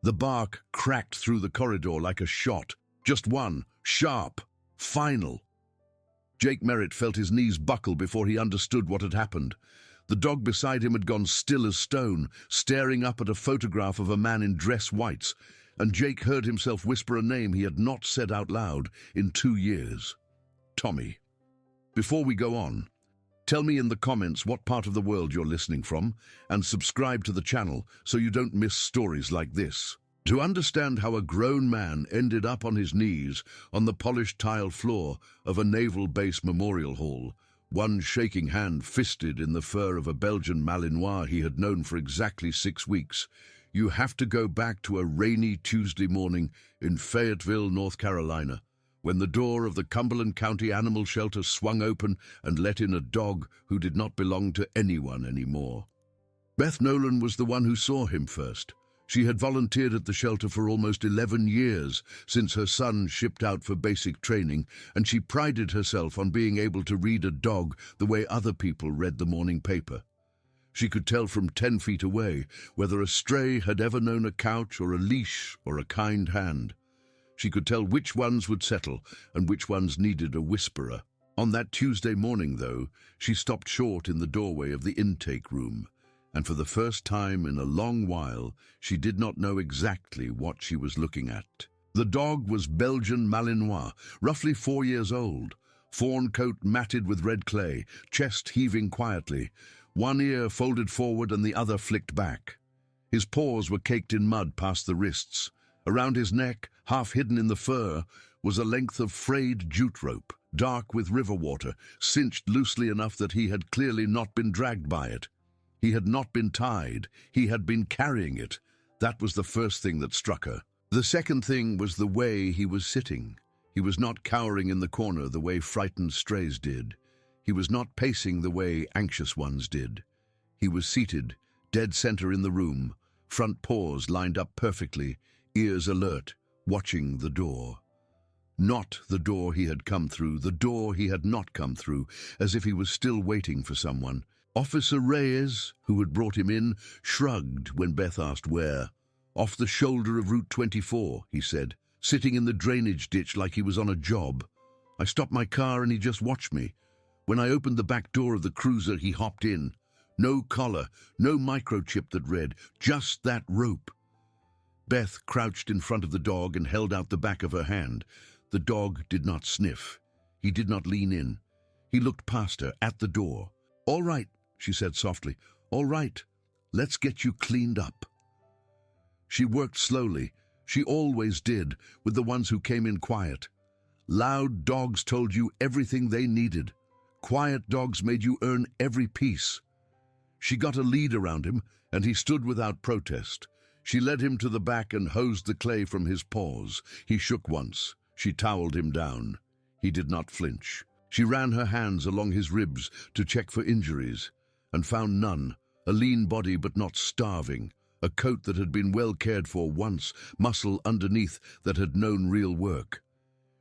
The bark cracked through the corridor like a shot. Just one, sharp, final. Jake Merritt felt his knees buckle before he understood what had happened. The dog beside him had gone still as stone, staring up at a photograph of a man in dress whites, and Jake heard himself whisper a name he had not said out loud in 2 years. Tommy. Before we go on, tell me in the comments what part of the world you're listening from, and subscribe to the channel so you don't miss stories like this. To understand how a grown man ended up on his knees on the polished tile floor of a Naval Base Memorial Hall, one shaking hand fisted in the fur of a Belgian Malinois he had known for exactly 6 weeks, you have to go back to a rainy Tuesday morning in Fayetteville, North Carolina, when the door of the Cumberland County Animal Shelter swung open and let in a dog who did not belong to anyone anymore. Beth Nolan was the one who saw him first. She had volunteered at the shelter for almost 11 years since her son shipped out for basic training, and she prided herself on being able to read a dog the way other people read the morning paper. She could tell from 10 feet away whether a stray had ever known a couch or a leash or a kind hand. She could tell which ones would settle and which ones needed a whisperer. On that Tuesday morning, though, she stopped short in the doorway of the intake room, and for the first time in a long while, she did not know exactly what she was looking at. The dog was Belgian Malinois, roughly 4 years old, fawn coat matted with red clay, chest heaving quietly, one ear folded forward and the other flicked back. His paws were caked in mud past the wrists. Around his neck, half hidden in the fur, was a length of frayed jute rope, dark with river water, cinched loosely enough that he had clearly not been dragged by it. He had not been tied, he had been carrying it. That was the first thing that struck her. The second thing was the way he was sitting. He was not cowering in the corner the way frightened strays did. He was not pacing the way anxious ones did. He was seated, dead center in the room, front paws lined up perfectly, ears alert, watching the door. Not the door he had come through, the door he had not come through, as if he was still waiting for someone. Officer Reyes, who had brought him in, shrugged when Beth asked where. Off the shoulder of Route 24, he said, sitting in the drainage ditch like he was on a job. I stopped my car and he just watched me. When I opened the back door of the cruiser, he hopped in. No collar, no microchip that read, just that rope. Beth crouched in front of the dog and held out the back of her hand. The dog did not sniff. He did not lean in. He looked past her, at the door. All right, she said softly. All right, let's get you cleaned up. She worked slowly. She always did, with the ones who came in quiet. Loud dogs told you everything they needed. Quiet dogs made you earn every piece. She got a lead around him, and he stood without protest. She led him to the back and hosed the clay from his paws. He shook once. She toweled him down. He did not flinch. She ran her hands along his ribs to check for injuries, and found none. A lean body but not starving, a coat that had been well cared for once, muscle underneath that had known real work.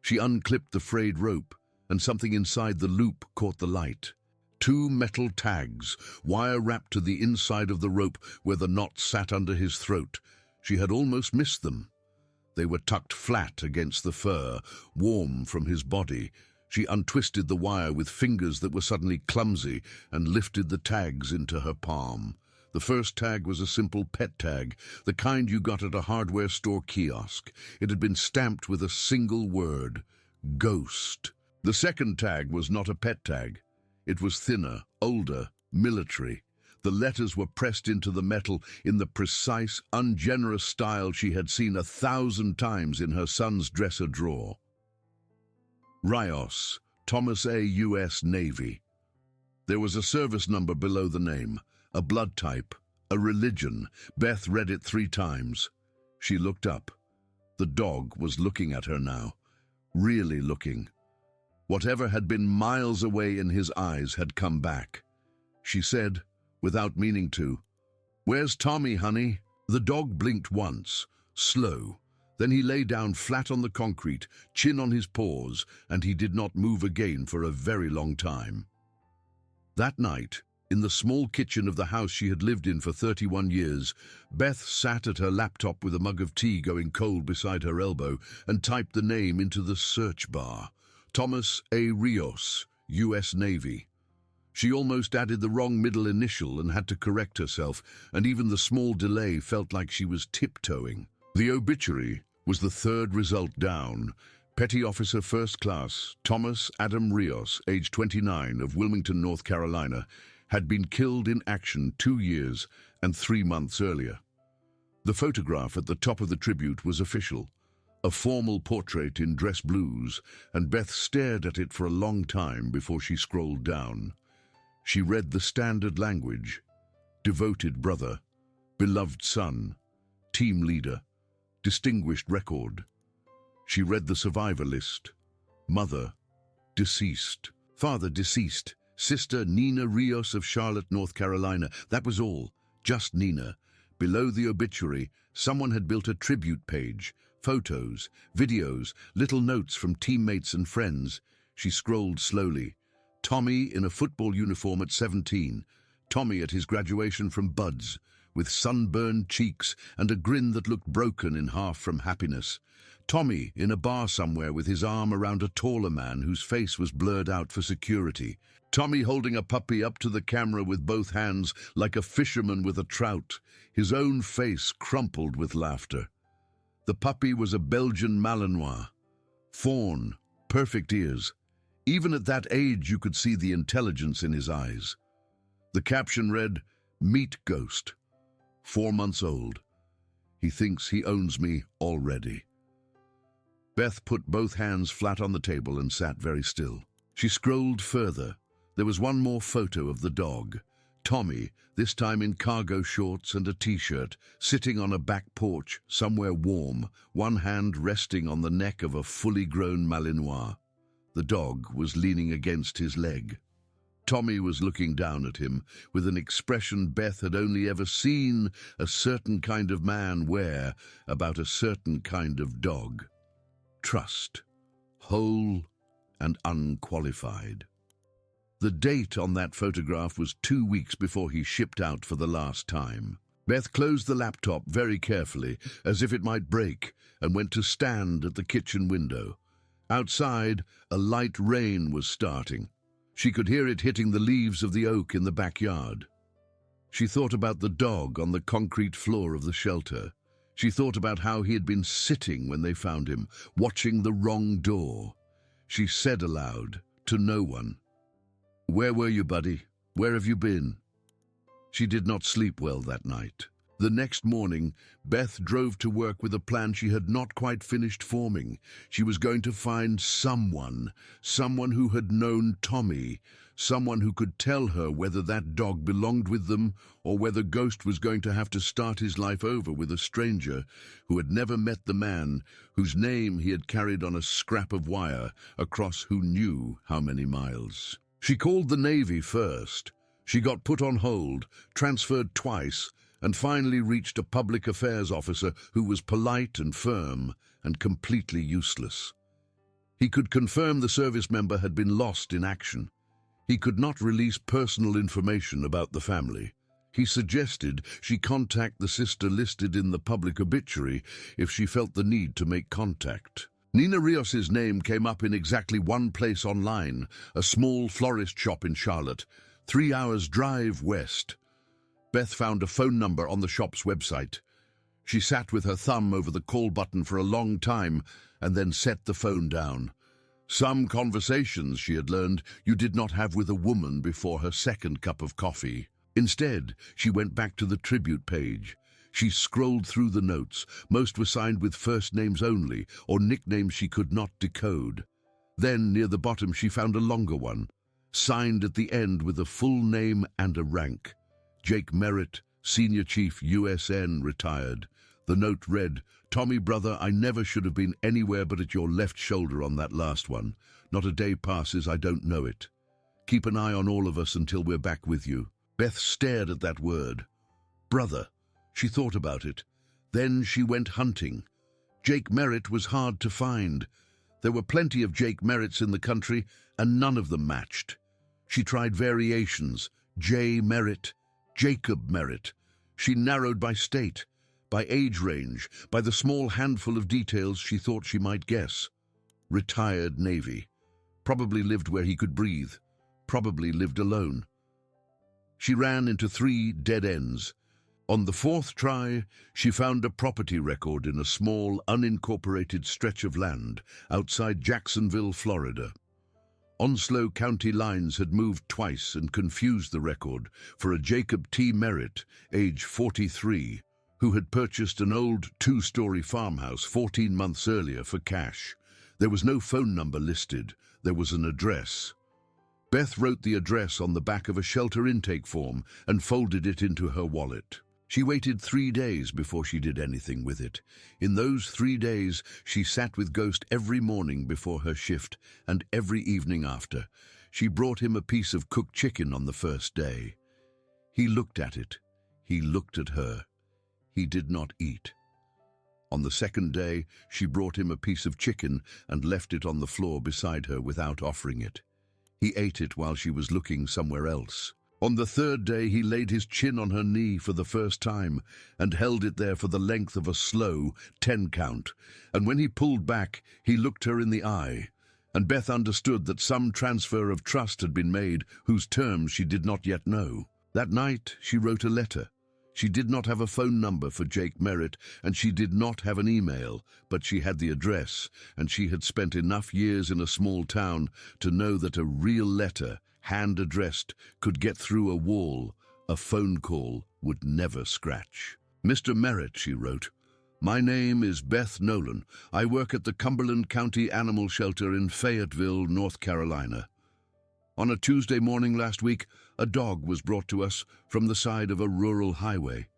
She unclipped the frayed rope, and something inside the loop caught the light. 2 metal tags, wire wrapped to the inside of the rope where the knot sat under his throat. She had almost missed them. They were tucked flat against the fur, warm from his body. She untwisted the wire with fingers that were suddenly clumsy and lifted the tags into her palm. The first tag was a simple pet tag, the kind you got at a hardware store kiosk. It had been stamped with a single word, Ghost. The second tag was not a pet tag. It was thinner, older, military. The letters were pressed into the metal in the precise, ungenerous style she had seen 1,000 times in her son's dresser drawer. Rios, Thomas A. U.S. Navy. There was a service number below the name, a blood type, a religion. Beth read it 3 times. She looked up. The dog was looking at her now, really looking. Whatever had been miles away in his eyes had come back. She said, without meaning to, "Where's Tommy, honey?" The dog blinked once, slow. Then he lay down flat on the concrete, chin on his paws, and he did not move again for a very long time. That night, In the small kitchen of the house she had lived in for 31 years, Beth sat at her laptop with a mug of tea going cold beside her elbow and typed the name into the search bar. Thomas A. Rios, U.S. Navy. She almost added the wrong middle initial and had to correct herself, and even the small delay felt like she was tiptoeing. The obituary was the third result down. Petty Officer First Class Thomas Adam Rios, age 29, of Wilmington, North Carolina, had been killed in action 2 years and 3 months earlier. The photograph at the top of the tribute was official, a formal portrait in dress blues, and Beth stared at it for a long time before she scrolled down. She read the standard language: devoted brother, beloved son, team leader, distinguished record. She read the survivor list: mother, deceased, father, deceased, sister Nina Rios of Charlotte, North Carolina. That was all, just Nina. Below the obituary, someone had built a tribute page, photos, videos, little notes from teammates and friends. She scrolled slowly. Tommy in a football uniform at 17. Tommy at his graduation from Buds, with sunburned cheeks and a grin that looked broken in half from happiness. Tommy in a bar somewhere with his arm around a taller man whose face was blurred out for security. Tommy holding a puppy up to the camera with both hands like a fisherman with a trout, his own face crumpled with laughter. The puppy was a Belgian Malinois. Fawn, perfect ears. Even at that age you could see the intelligence in his eyes. The caption read, "Meat Ghost, 4 months old. He thinks he owns me already." Beth put both hands flat on the table and sat very still. She scrolled further. There was one more photo of the dog. Tommy, this time in cargo shorts and a t-shirt, sitting on a back porch somewhere warm, one hand resting on the neck of a fully grown Malinois. The dog was leaning against his leg. Tommy was looking down at him with an expression Beth had only ever seen a certain kind of man wear about a certain kind of dog. Trust, whole and unqualified. The date on that photograph was 2 weeks before he shipped out for the last time. Beth closed the laptop very carefully, as if it might break, and went to stand at the kitchen window. Outside, a light rain was starting. She could hear it hitting the leaves of the oak in the backyard. She thought about the dog on the concrete floor of the shelter. She thought about how he had been sitting when they found him, watching the wrong door. She said aloud, to no one, "Where were you, buddy? Where have you been?" She did not sleep well that night. The next morning, Beth drove to work with a plan she had not quite finished forming. She was going to find someone who had known Tommy, someone who could tell her whether that dog belonged with them or whether Ghost was going to have to start his life over with a stranger who had never met the man whose name he had carried on a scrap of wire across who knew how many miles. She called the Navy first. She got put on hold, transferred twice, and finally reached a public affairs officer who was polite and firm and completely useless. He could confirm the service member had been lost in action. He could not release personal information about the family. He suggested she contact the sister listed in the public obituary if she felt the need to make contact. Nina Rios's name came up in exactly one place online, a small florist shop in Charlotte, 3 hours drive west. Beth found a phone number on the shop's website. She sat with her thumb over the call button for a long time and then set the phone down. Some conversations, she had learned, you did not have with a woman before her second cup of coffee. Instead, she went back to the tribute page. She scrolled through the notes. Most were signed with first names only, or nicknames she could not decode. Then, near the bottom, she found a longer one, signed at the end with a full name and a rank. Jake Merritt, Senior Chief, USN, retired. The note read, "Tommy, brother, I never should have been anywhere but at your left shoulder on that last one. Not a day passes I don't know it. Keep an eye on all of us until we're back with you." Beth stared at that word. Brother. She thought about it. Then she went hunting. Jake Merritt was hard to find. There were plenty of Jake Merritts in the country, and none of them matched. She tried variations. J. Merritt, Jacob Merritt. She narrowed by state, by age range, by the small handful of details she thought she might guess. Retired Navy. Probably lived where he could breathe. Probably lived alone. She ran into 3 dead ends. On the 4th try, she found a property record in a small, unincorporated stretch of land outside Jacksonville, Florida. Onslow County lines had moved twice and confused the record for a Jacob T. Merritt, age 43, who had purchased an old 2-story farmhouse 14 months earlier for cash. There was no phone number listed. There was an address. Beth wrote the address on the back of a shelter intake form and folded it into her wallet. She waited 3 days before she did anything with it. In those 3 days, she sat with Ghost every morning before her shift and every evening after. She brought him a piece of cooked chicken on the first day. He looked at it. He looked at her. He did not eat. On the second day, she brought him a piece of chicken and left it on the floor beside her without offering it. He ate it while she was looking somewhere else. On the third day, he laid his chin on her knee for the first time and held it there for the length of a slow 10 count. And when he pulled back, he looked her in the eye. And Beth understood that some transfer of trust had been made whose terms she did not yet know. That night, she wrote a letter. She did not have a phone number for Jake Merritt, and she did not have an email, but she had the address, and she had spent enough years in a small town to know that a real letter, hand-addressed, could get through a wall. A phone call would never scratch. Mr. Merritt, she wrote, my name is Beth Nolan. I work at the Cumberland County Animal Shelter in Fayetteville, North Carolina. On a Tuesday morning last week, a dog was brought to us from the side of a rural highway.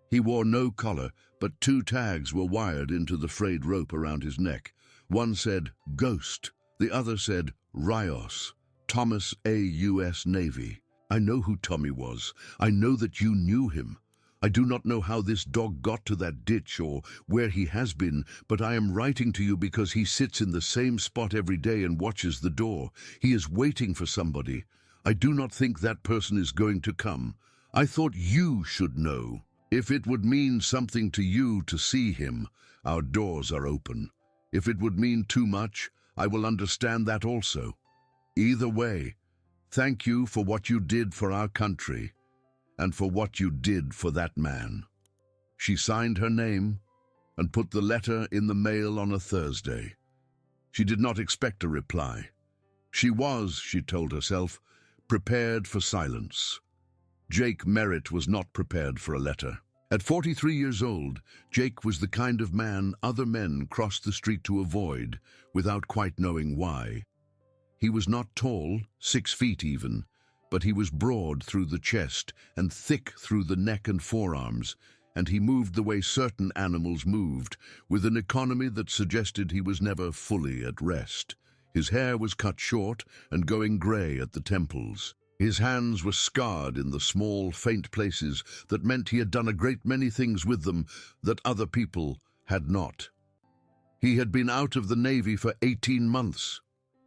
He wore no collar, but 2 tags were wired into the frayed rope around his neck. One said, Ghost. The other said, Rios, Thomas A. U.S. Navy. I know who Tommy was. I know that you knew him. I do not know how this dog got to that ditch or where he has been, but I am writing to you because he sits in the same spot every day and watches the door. He is waiting for somebody. I do not think that person is going to come. I thought you should know. If it would mean something to you to see him, our doors are open. If it would mean too much, I will understand that also. Either way, thank you for what you did for our country and for what you did for that man. She signed her name and put the letter in the mail on a Thursday. She did not expect a reply. She was, she told herself, prepared for silence. Jake Merritt was not prepared for a letter. At 43 years old, Jake was the kind of man other men crossed the street to avoid without quite knowing why. He was not tall, 6 feet even, but he was broad through the chest and thick through the neck and forearms, and he moved the way certain animals moved, with an economy that suggested he was never fully at rest. His hair was cut short and going grey at the temples. His hands were scarred in the small, faint places that meant he had done a great many things with them that other people had not. He had been out of the Navy for 18 months.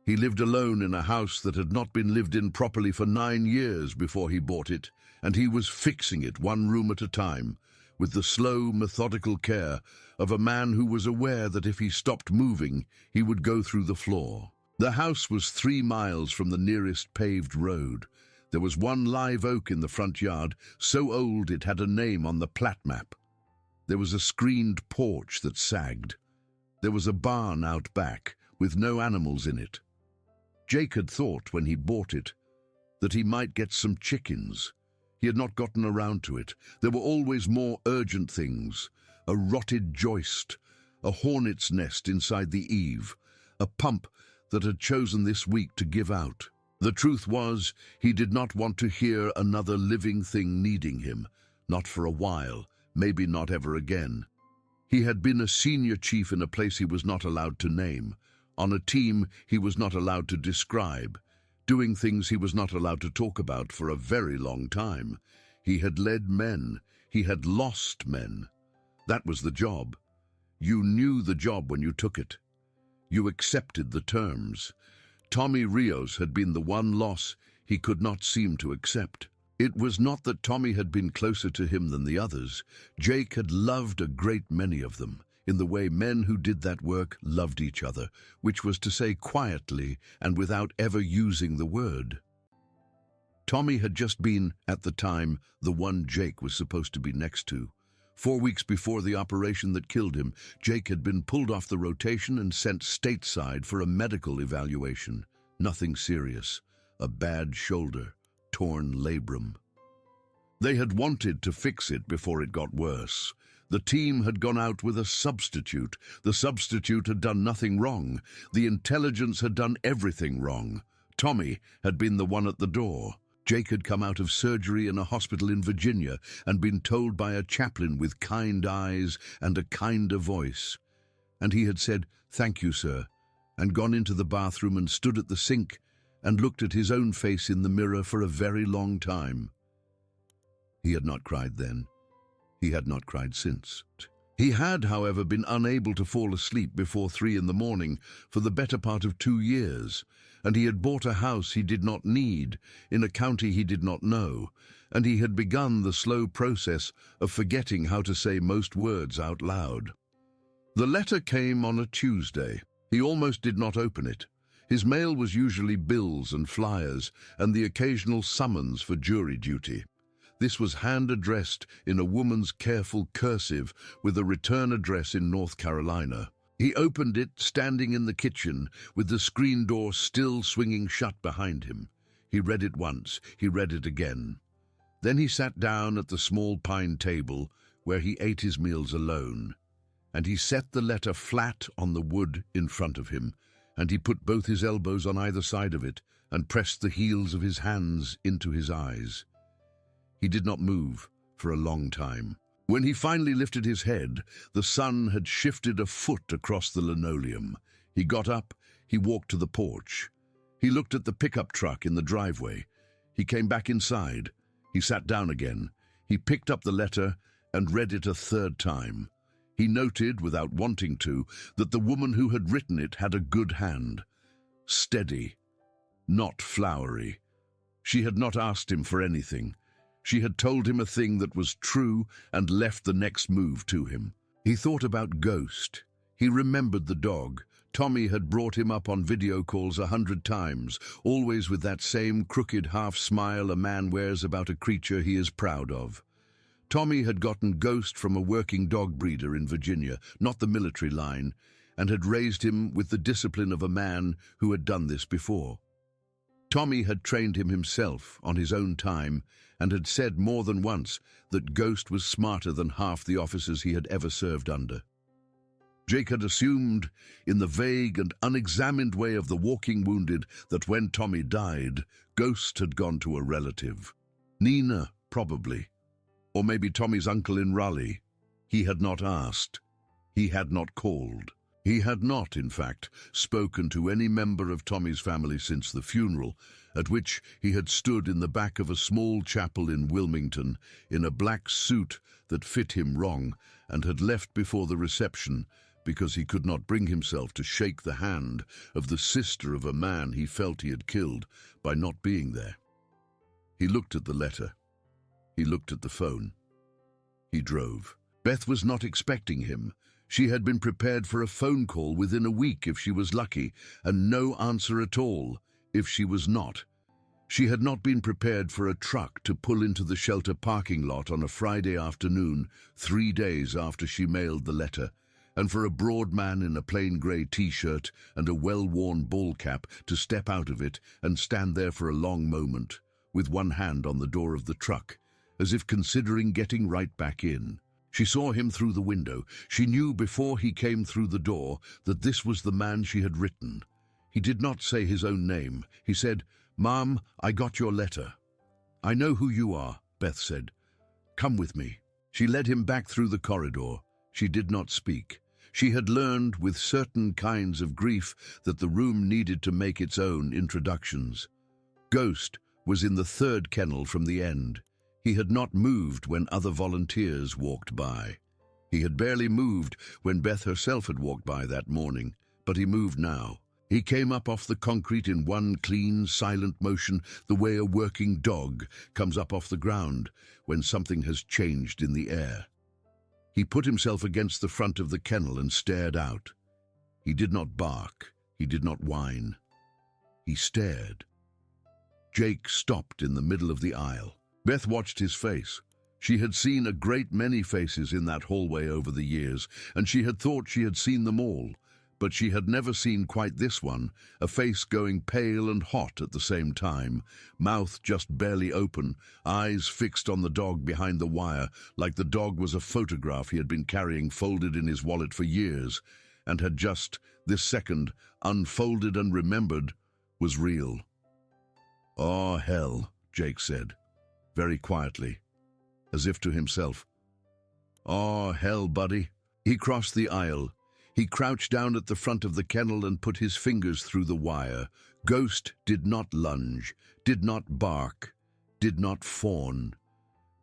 He lived alone in a house that had not been lived in properly for 9 years before he bought it, and he was fixing it 1 room at a time, with the slow, methodical care of a man who was aware that if he stopped moving, he would go through the floor. The house was 3 miles from the nearest paved road. There was 1 live oak in the front yard, so old it had a name on the plat map. There was a screened porch that sagged. There was a barn out back, with no animals in it. Jake had thought, when he bought it, that he might get some chickens. He had not gotten around to it. There were always more urgent things. A rotted joist, a hornet's nest inside the eave, a pump that had chosen this week to give out. The truth was, he did not want to hear another living thing needing him, not for a while, maybe not ever again. He had been a senior chief in a place he was not allowed to name, on a team he was not allowed to describe, doing things he was not allowed to talk about for a very long time. He had led men. He had lost men. That was the job. You knew the job when you took it. You accepted the terms. Tommy Rios had been the one loss he could not seem to accept. It was not that Tommy had been closer to him than the others. Jake had loved a great many of them, in the way men who did that work loved each other, which was to say quietly and without ever using the word. Tommy had just been, at the time, the one Jake was supposed to be next to. 4 weeks before the operation that killed him, Jake had been pulled off the rotation and sent stateside for a medical evaluation. Nothing serious. A bad shoulder, torn labrum. They had wanted to fix it before it got worse. The team had gone out with a substitute. The substitute had done nothing wrong. The intelligence had done everything wrong. Tommy had been the one at the door. Jake had come out of surgery in a hospital in Virginia and been told by a chaplain with kind eyes and a kinder voice. And he had said, "Thank you, sir," and gone into the bathroom and stood at the sink and looked at his own face in the mirror for a very long time. He had not cried then. He had not cried since. He had, however, been unable to fall asleep before 3 in the morning for the better part of 2 years, and he had bought a house he did not need, in a county he did not know, and he had begun the slow process of forgetting how to say most words out loud. The letter came on a Tuesday. He almost did not open it. His mail was usually bills and flyers, and the occasional summons for jury duty. This was hand-addressed in a woman's careful cursive with a return address in North Carolina. He opened it, standing in the kitchen, with the screen door still swinging shut behind him. He read it once, he read it again. Then he sat down at the small pine table where he ate his meals alone, and he set the letter flat on the wood in front of him, and he put both his elbows on either side of it and pressed the heels of his hands into his eyes. He did not move for a long time. When he finally lifted his head, the sun had shifted a foot across the linoleum. He got up, he walked to the porch. He looked at the pickup truck in the driveway. He came back inside. He sat down again. He picked up the letter and read it a third time. He noted, without wanting to, that the woman who had written it had a good hand. Steady, not flowery. She had not asked him for anything. She had told him a thing that was true and left the next move to him. He thought about Ghost. He remembered the dog. Tommy had brought him up on video calls 100 times, always with that same crooked half-smile a man wears about a creature he is proud of. Tommy had gotten Ghost from a working dog breeder in Virginia, not the military line, and had raised him with the discipline of a man who had done this before. Tommy had trained him himself on his own time and had said more than once that Ghost was smarter than half the officers he had ever served under. Jake had assumed, in the vague and unexamined way of the walking wounded, that when Tommy died, Ghost had gone to a relative. Nina, probably. Or maybe Tommy's uncle in Raleigh. He had not asked. He had not called. He had not, in fact, spoken to any member of Tommy's family since the funeral, at which he had stood in the back of a small chapel in Wilmington in a black suit that fit him wrong, and had left before the reception because he could not bring himself to shake the hand of the sister of a man he felt he had killed by not being there. He looked at the letter. He looked at the phone. He drove. Beth was not expecting him. She had been prepared for a phone call within a week if she was lucky, and no answer at all if she was not. She had not been prepared for a truck to pull into the shelter parking lot on a Friday afternoon, 3 days after she mailed the letter, and for a broad man in a plain grey t-shirt and a well-worn ball cap to step out of it and stand there for a long moment, with one hand on the door of the truck, as if considering getting right back in. She saw him through the window. She knew before he came through the door that this was the man she had written. He did not say his own name. He said, "Mom, I got your letter." "I know who you are," Beth said. "Come with me." She led him back through the corridor. She did not speak. She had learned with certain kinds of grief that the room needed to make its own introductions. Ghost was in the third kennel from the end. He had not moved when other volunteers walked by. He had barely moved when Beth herself had walked by that morning, but he moved now. He came up off the concrete in one clean, silent motion, the way a working dog comes up off the ground when something has changed in the air. He put himself against the front of the kennel and stared out. He did not bark. He did not whine. He stared. Jake stopped in the middle of the aisle. Beth watched his face. She had seen a great many faces in that hallway over the years, and she had thought she had seen them all. But she had never seen quite this one, a face going pale and hot at the same time, mouth just barely open, eyes fixed on the dog behind the wire, like the dog was a photograph he had been carrying folded in his wallet for years, and had just, this second, unfolded and remembered, was real. "Oh, hell," Jake said, very quietly, as if to himself. "Oh, hell, buddy." He crossed the aisle. He crouched down at the front of the kennel and put his fingers through the wire. Ghost did not lunge, did not bark, did not fawn.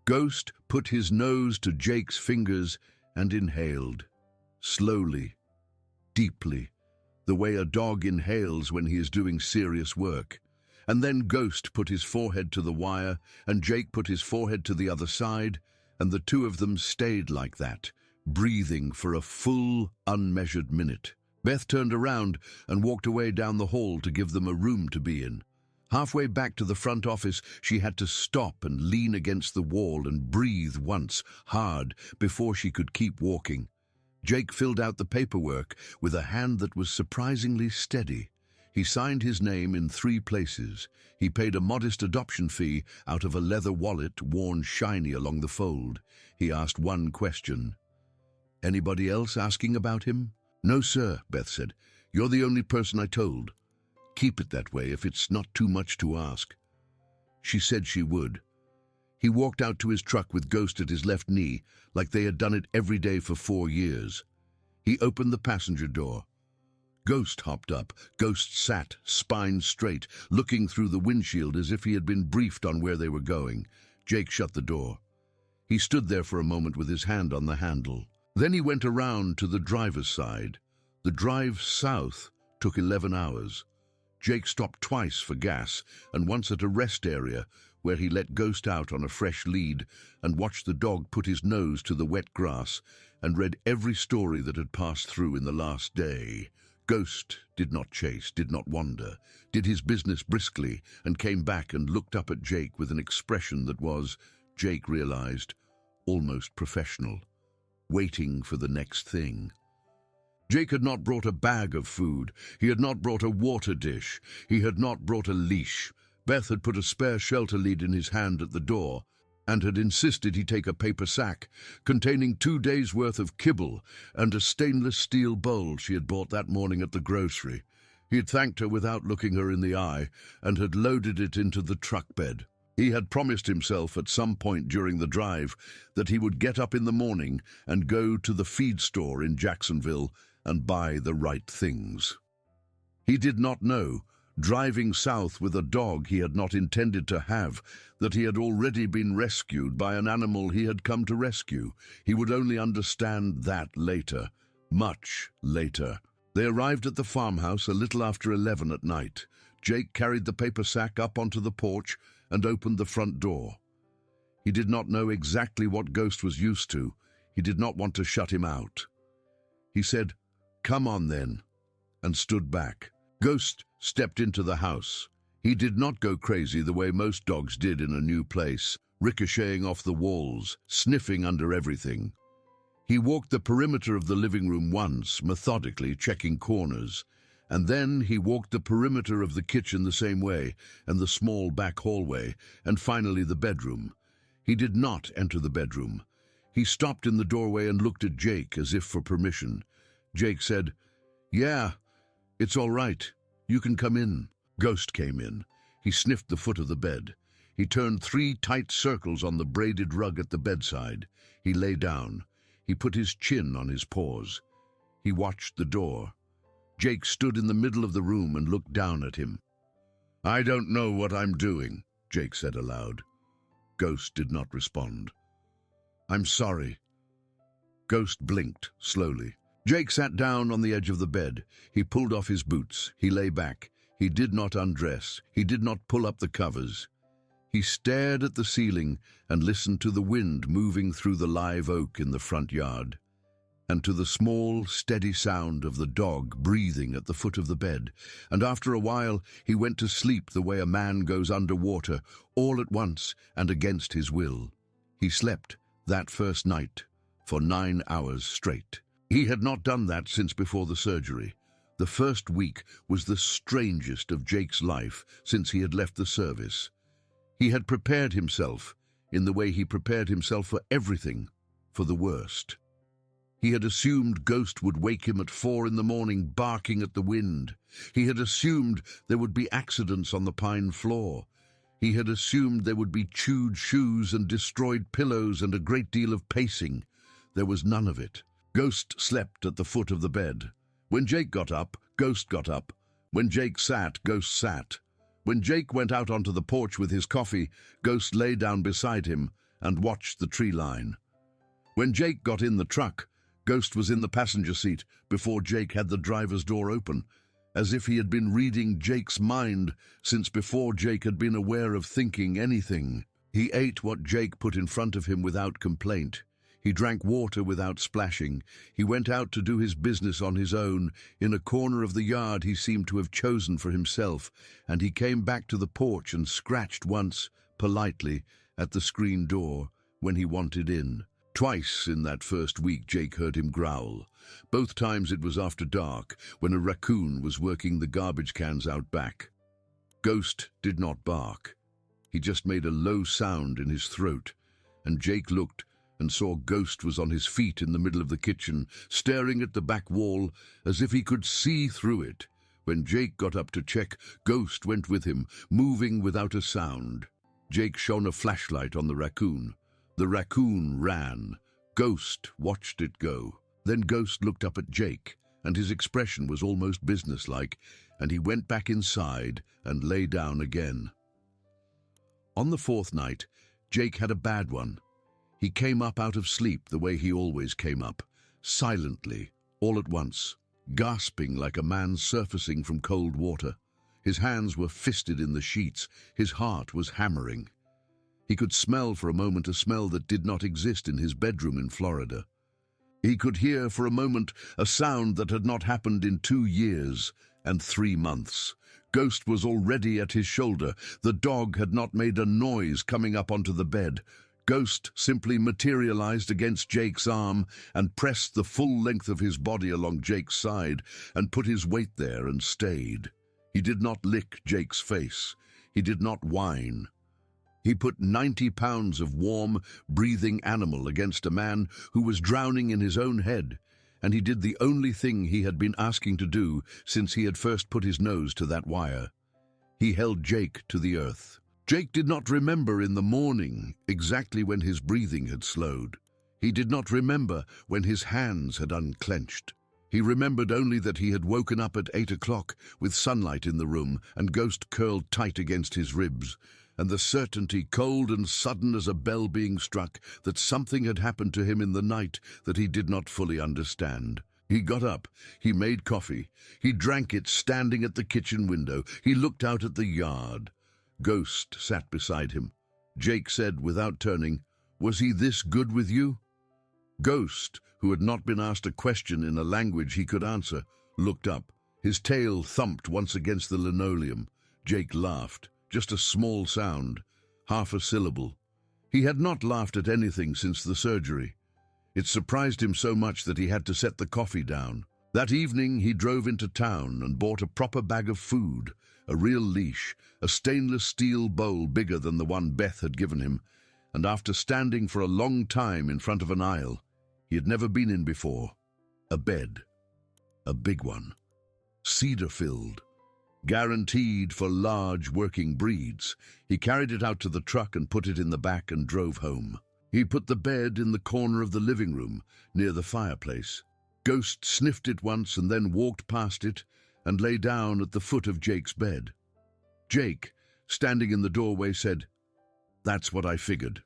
Ghost put his nose to Jake's fingers and inhaled, slowly, deeply, the way a dog inhales when he is doing serious work. And then Ghost put his forehead to the wire, and Jake put his forehead to the other side, and the two of them stayed like that, breathing for a full, unmeasured minute. Beth turned around and walked away down the hall to give them a room to be in. Halfway back to the front office, she had to stop and lean against the wall and breathe once, hard, before she could keep walking. Jake filled out the paperwork with a hand that was surprisingly steady. He signed his name in 3 places. He paid a modest adoption fee out of a leather wallet worn shiny along the fold. He asked one question. "Anybody else asking about him?" "No, sir," Beth said. "You're the only person I told. Keep it that way if it's not too much to ask." She said she would. He walked out to his truck with Ghost at his left knee, like they had done it every day for 4 years. He opened the passenger door. Ghost hopped up. Ghost sat, spine straight, looking through the windshield as if he had been briefed on where they were going. Jake shut the door. He stood there for a moment with his hand on the handle. Then he went around to the driver's side. The drive south took 11 hours. Jake stopped twice for gas, and once at a rest area where he let Ghost out on a fresh lead and watched the dog put his nose to the wet grass and read every story that had passed through in the last day. Ghost did not chase, did not wander, did his business briskly, and came back and looked up at Jake with an expression that was, Jake realized, almost professional, waiting for the next thing. Jake had not brought a bag of food. He had not brought a water dish. He had not brought a leash. Beth had put a spare shelter lead in his hand at the door and had insisted he take a paper sack containing 2 days' worth of kibble and a stainless steel bowl she had bought that morning at the grocery. He had thanked her without looking her in the eye and had loaded it into the truck bed. He had promised himself at some point during the drive that he would get up in the morning and go to the feed store in Jacksonville and buy the right things. He did not know, driving south with a dog he had not intended to have, that he had already been rescued by an animal he had come to rescue. He would only understand that later, much later. They arrived at the farmhouse a little after 11 at night. Jake carried the paper sack up onto the porch and opened the front door. He did not know exactly what Ghost was used to. He did not want to shut him out. He said, "Come on then," and stood back. Ghost stepped into the house. He did not go crazy the way most dogs did in a new place, ricocheting off the walls, sniffing under everything. He walked the perimeter of the living room once, methodically checking corners, and then he walked the perimeter of the kitchen the same way, and the small back hallway, and finally the bedroom. He did not enter the bedroom. He stopped in the doorway and looked at Jake as if for permission. Jake said, "Yeah, it's all right. You can come in." Ghost came in. He sniffed the foot of the bed. He turned 3 tight circles on the braided rug at the bedside. He lay down. He put his chin on his paws. He watched the door. Jake stood in the middle of the room and looked down at him. "I don't know what I'm doing," Jake said aloud. Ghost did not respond. "I'm sorry." Ghost blinked slowly. Jake sat down on the edge of the bed. He pulled off his boots. He lay back. He did not undress. He did not pull up the covers. He stared at the ceiling and listened to the wind moving through the live oak in the front yard, and to the small, steady sound of the dog breathing at the foot of the bed. And after a while, he went to sleep the way a man goes underwater, all at once and against his will. He slept that first night for 9 hours straight. He had not done that since before the surgery. The first week was the strangest of Jake's life since he had left the service. He had prepared himself in the way he prepared himself for everything, for the worst. He had assumed Ghost would wake him at 4 in the morning barking at the wind. He had assumed there would be accidents on the pine floor. He had assumed there would be chewed shoes and destroyed pillows and a great deal of pacing. There was none of it. Ghost slept at the foot of the bed. When Jake got up, Ghost got up. When Jake sat, Ghost sat. When Jake went out onto the porch with his coffee, Ghost lay down beside him and watched the tree line. When Jake got in the truck, Ghost was in the passenger seat before Jake had the driver's door open, as if he had been reading Jake's mind since before Jake had been aware of thinking anything. He ate what Jake put in front of him without complaint. He drank water without splashing. He went out to do his business on his own, in a corner of the yard he seemed to have chosen for himself, and he came back to the porch and scratched once, politely, at the screen door when he wanted in. Twice in that first week Jake heard him growl. Both times it was after dark, when a raccoon was working the garbage cans out back. Ghost did not bark. He just made a low sound in his throat, and Jake looked and saw Ghost was on his feet in the middle of the kitchen, staring at the back wall as if he could see through it. When Jake got up to check, Ghost went with him, moving without a sound. Jake shone a flashlight on the raccoon. The raccoon ran. Ghost watched it go. Then Ghost looked up at Jake, and his expression was almost businesslike, and he went back inside and lay down again. On the fourth night, Jake had a bad one. He came up out of sleep the way he always came up, silently, all at once, gasping like a man surfacing from cold water. His hands were fisted in the sheets. His heart was hammering. He could smell for a moment a smell that did not exist in his bedroom in Florida. He could hear for a moment a sound that had not happened in 2 years and 3 months. Ghost was already at his shoulder. The dog had not made a noise coming up onto the bed. Ghost simply materialized against Jake's arm and pressed the full length of his body along Jake's side and put his weight there and stayed. He did not lick Jake's face. He did not whine. He put 90 pounds of warm, breathing animal against a man who was drowning in his own head, and he did the only thing he had been asking to do since he had first put his nose to that wire. He held Jake to the earth. Jake did not remember in the morning exactly when his breathing had slowed. He did not remember when his hands had unclenched. He remembered only that he had woken up at 8 o'clock with sunlight in the room and Ghost curled tight against his ribs, and the certainty, cold and sudden as a bell being struck, that something had happened to him in the night that he did not fully understand. He got up. He made coffee. He drank it standing at the kitchen window. He looked out at the yard. Ghost sat beside him. Jake said without turning, "Was he this good with you?" Ghost, who had not been asked a question in a language he could answer, looked up. His tail thumped once against the linoleum. Jake laughed, just a small sound, half a syllable. He had not laughed at anything since the surgery. It surprised him so much that he had to set the coffee down. That evening he drove into town and bought a proper bag of food, a real leash, a stainless steel bowl bigger than the one Beth had given him, and after standing for a long time in front of an aisle he had never been in before, a bed, a big one, cedar-filled, guaranteed for large working breeds. He carried it out to the truck and put it in the back and drove home. He put the bed in the corner of the living room, near the fireplace. Ghost sniffed it once and then walked past it and lay down at the foot of Jake's bed. Jake, standing in the doorway, said, "That's what I figured."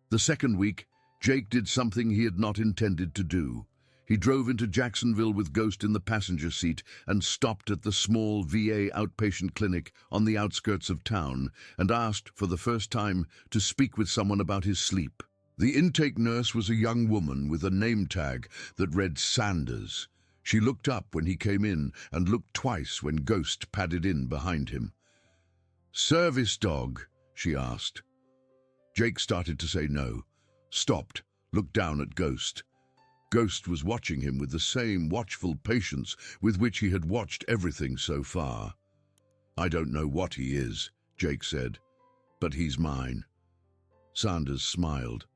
The second week, Jake did something he had not intended to do. He drove into Jacksonville with Ghost in the passenger seat and stopped at the small VA outpatient clinic on the outskirts of town and asked, for the first time, to speak with someone about his sleep. The intake nurse was a young woman with a name tag that read Sanders. She looked up when he came in and looked twice when Ghost padded in behind him. "Service dog?" she asked. Jake started to say no, stopped, looked down at Ghost. Ghost was watching him with the same watchful patience with which he had watched everything so far. "I don't know what he is," Jake said, "but he's mine." Sanders smiled.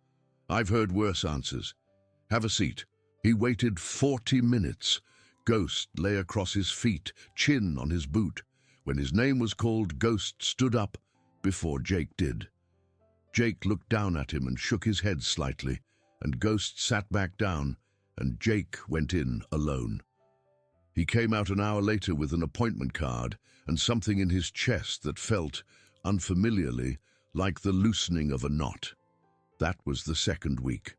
"I've heard worse answers. Have a seat." He waited 40 minutes. Ghost lay across his feet, chin on his boot. When his name was called, Ghost stood up before Jake did. Jake looked down at him and shook his head slightly, and Ghost sat back down, and Jake went in alone. He came out an hour later with an appointment card and something in his chest that felt, unfamiliarly, like the loosening of a knot. That was the second week.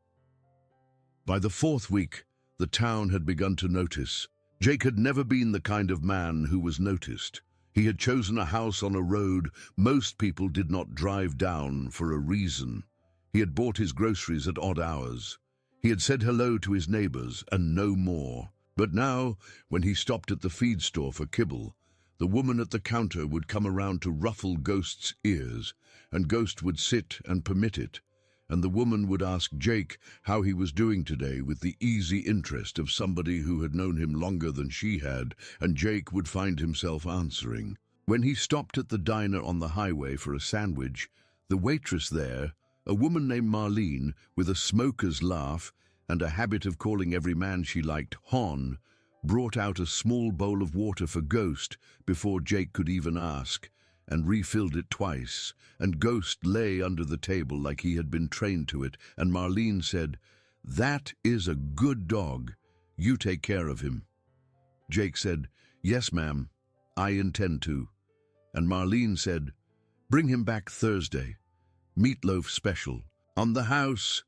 By the fourth week, the town had begun to notice. Jake had never been the kind of man who was noticed. He had chosen a house on a road most people did not drive down for a reason. He had bought his groceries at odd hours. He had said hello to his neighbors and no more. But now, when he stopped at the feed store for kibble, the woman at the counter would come around to ruffle Ghost's ears, and Ghost would sit and permit it, and the woman would ask Jake how he was doing today with the easy interest of somebody who had known him longer than she had, and Jake would find himself answering. When he stopped at the diner on the highway for a sandwich, the waitress there, a woman named Marlene, with a smoker's laugh and a habit of calling every man she liked Hon, brought out a small bowl of water for Ghost before Jake could even ask, and refilled it twice, and Ghost lay under the table like he had been trained to it, and Marlene said, "That is a good dog. You take care of him." Jake said, "Yes, ma'am, I intend to." And Marlene said, "Bring him back Thursday. Meatloaf special. On the house."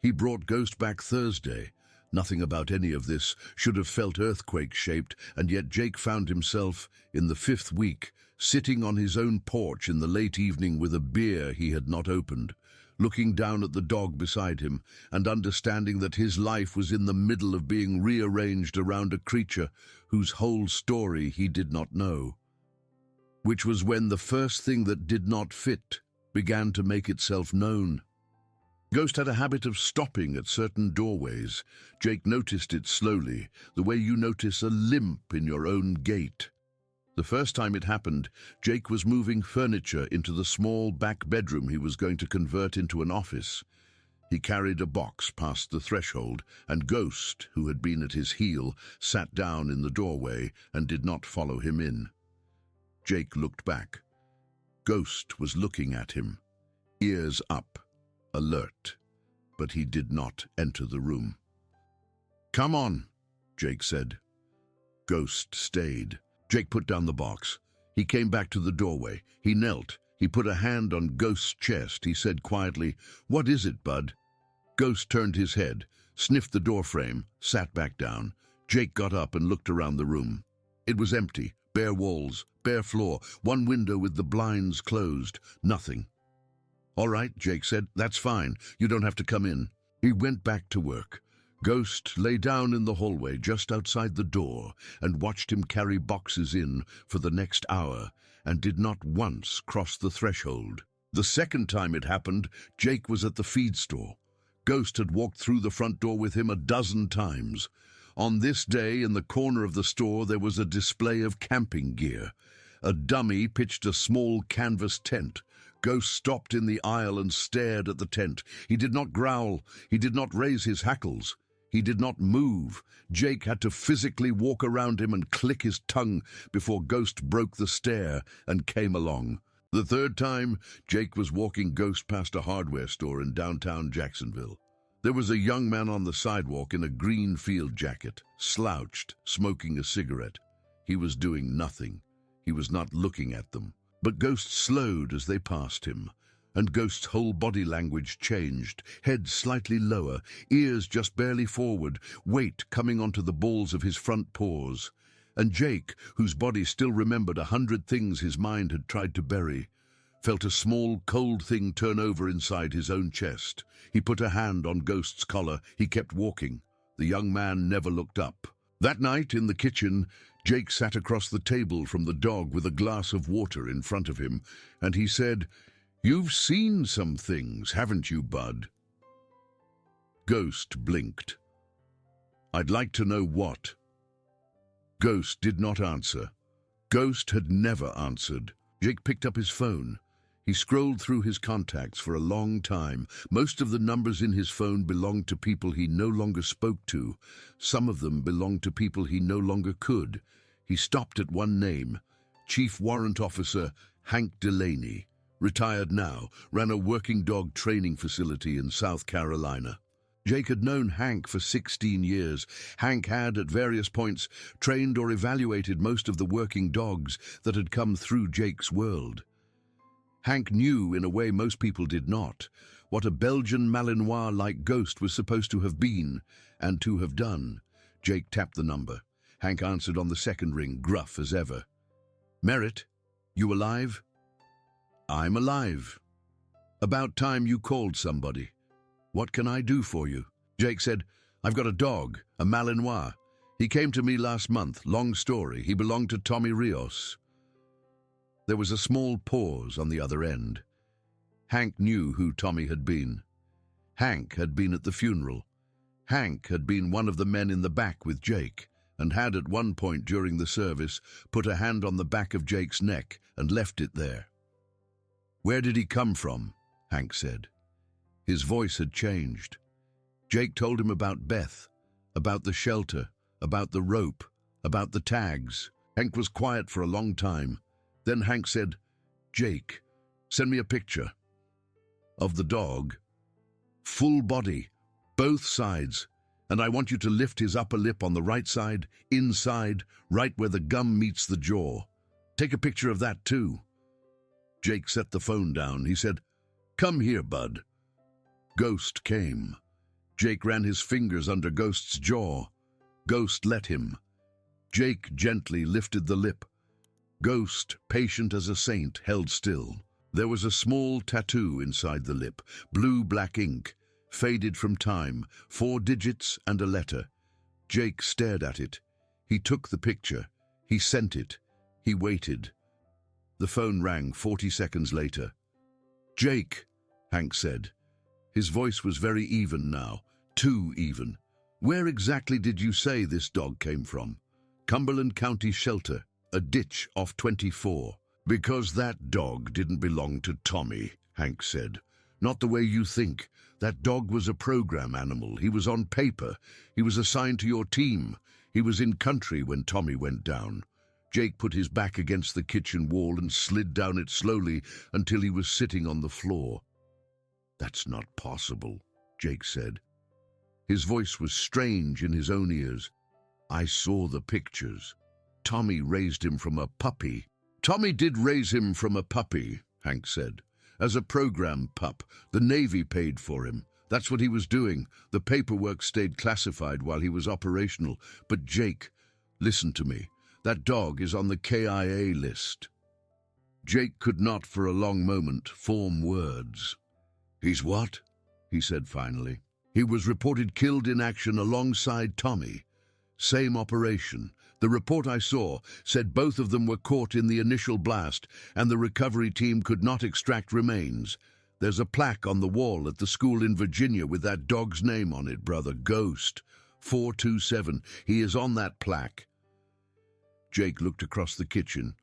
He brought Ghost back Thursday. Nothing about any of this should have felt earthquake-shaped, and yet Jake found himself, in the 5th week, sitting on his own porch in the late evening with a beer he had not opened, looking down at the dog beside him and understanding that his life was in the middle of being rearranged around a creature whose whole story he did not know. Which was when the first thing that did not fit began to make itself known. Ghost had a habit of stopping at certain doorways. Jake noticed it slowly, the way you notice a limp in your own gait. The first time it happened, Jake was moving furniture into the small back bedroom he was going to convert into an office. He carried a box past the threshold, and Ghost, who had been at his heel, sat down in the doorway and did not follow him in. Jake looked back. Ghost was looking at him, ears up, alert, but he did not enter the room. "Come on," Jake said. Ghost stayed. Jake put down the box. He came back to the doorway. He knelt. He put a hand on Ghost's chest. He said quietly, "What is it, bud?" Ghost turned his head, sniffed the doorframe, sat back down. Jake got up and looked around the room. It was empty, bare walls, bare floor, one window with the blinds closed, nothing. "All right," Jake said, "that's fine. You don't have to come in." He went back to work. Ghost lay down in the hallway just outside the door and watched him carry boxes in for the next hour and did not once cross the threshold. The second time it happened, Jake was at the feed store. Ghost had walked through the front door with him a dozen times. On this day, in the corner of the store, there was a display of camping gear. A dummy pitched a small canvas tent. Ghost stopped in the aisle and stared at the tent. He did not growl. He did not raise his hackles. He did not move. Jake had to physically walk around him and click his tongue before Ghost broke the stare and came along. The third time, Jake was walking Ghost past a hardware store in downtown Jacksonville. There was a young man on the sidewalk in a green field jacket, slouched, smoking a cigarette. He was doing nothing. He was not looking at them. But Ghost slowed as they passed him, and Ghost's whole body language changed, head slightly lower, ears just barely forward, weight coming onto the balls of his front paws. And Jake, whose body still remembered 100 things his mind had tried to bury, felt a small, cold thing turn over inside his own chest. He put a hand on Ghost's collar. He kept walking. The young man never looked up. That night, in the kitchen, Jake sat across the table from the dog with a glass of water in front of him, and he said, "You've seen some things, haven't you, Bud?" Ghost blinked. "I'd like to know what." Ghost did not answer. Ghost had never answered. Jake picked up his phone. He scrolled through his contacts for a long time. Most of the numbers in his phone belonged to people he no longer spoke to. Some of them belonged to people he no longer could. He stopped at one name, Chief Warrant Officer Hank Delaney. Retired now, ran a working dog training facility in South Carolina. Jake had known Hank for 16 years. Hank had, at various points, trained or evaluated most of the working dogs that had come through Jake's world. Hank knew, in a way most people did not, what a Belgian Malinois-like Ghost was supposed to have been and to have done. Jake tapped the number. Hank answered on the second ring, gruff as ever. "Merritt, you alive?" "I'm alive." "About time you called somebody. What can I do for you?" Jake said, "I've got a dog, a Malinois. He came to me last month, long story. He belonged to Tommy Rios." There was a small pause on the other end. Hank knew who Tommy had been. Hank had been at the funeral. Hank had been one of the men in the back with Jake, and had at one point during the service put a hand on the back of Jake's neck and left it there. "Where did he come from?" Hank said. His voice had changed. Jake told him about Beth, about the shelter, about the rope, about the tags. Hank was quiet for a long time. Then Hank said, "Jake, send me a picture." "Of the dog?" "Full body, both sides, and I want you to lift his upper lip on the right side, inside, right where the gum meets the jaw. Take a picture of that too." Jake set the phone down. He said, "Come here, Bud." Ghost came. Jake ran his fingers under Ghost's jaw. Ghost let him. Jake gently lifted the lip. Ghost, patient as a saint, held still. There was a small tattoo inside the lip, blue-black ink, faded from time, 4 digits and a letter. Jake stared at it. He took the picture. He sent it. He waited. The phone rang 40 seconds later. "Jake," Hank said. His voice was very even now, too even. "Where exactly did you say this dog came from?" "Cumberland County Shelter, a ditch off 24. "Because that dog didn't belong to Tommy," Hank said. "Not the way you think. That dog was a program animal. He was on paper. He was assigned to your team. He was in country when Tommy went down." Jake put his back against the kitchen wall and slid down it slowly until he was sitting on the floor. "That's not possible," Jake said. His voice was strange in his own ears. "I saw the pictures. Tommy raised him from a puppy." "Tommy did raise him from a puppy," Hank said. "As a program pup. The Navy paid for him. That's what he was doing. The paperwork stayed classified while he was operational. But Jake, listen to me. That dog is on the KIA list." Jake could not for a long moment form words. "He's what?" he said finally. "He was reported killed in action alongside Tommy. Same operation. The report I saw said both of them were caught in the initial blast and the recovery team could not extract remains. There's a plaque on the wall at the school in Virginia with that dog's name on it, brother. Ghost. 427. He is on that plaque." Jake looked across the kitchen.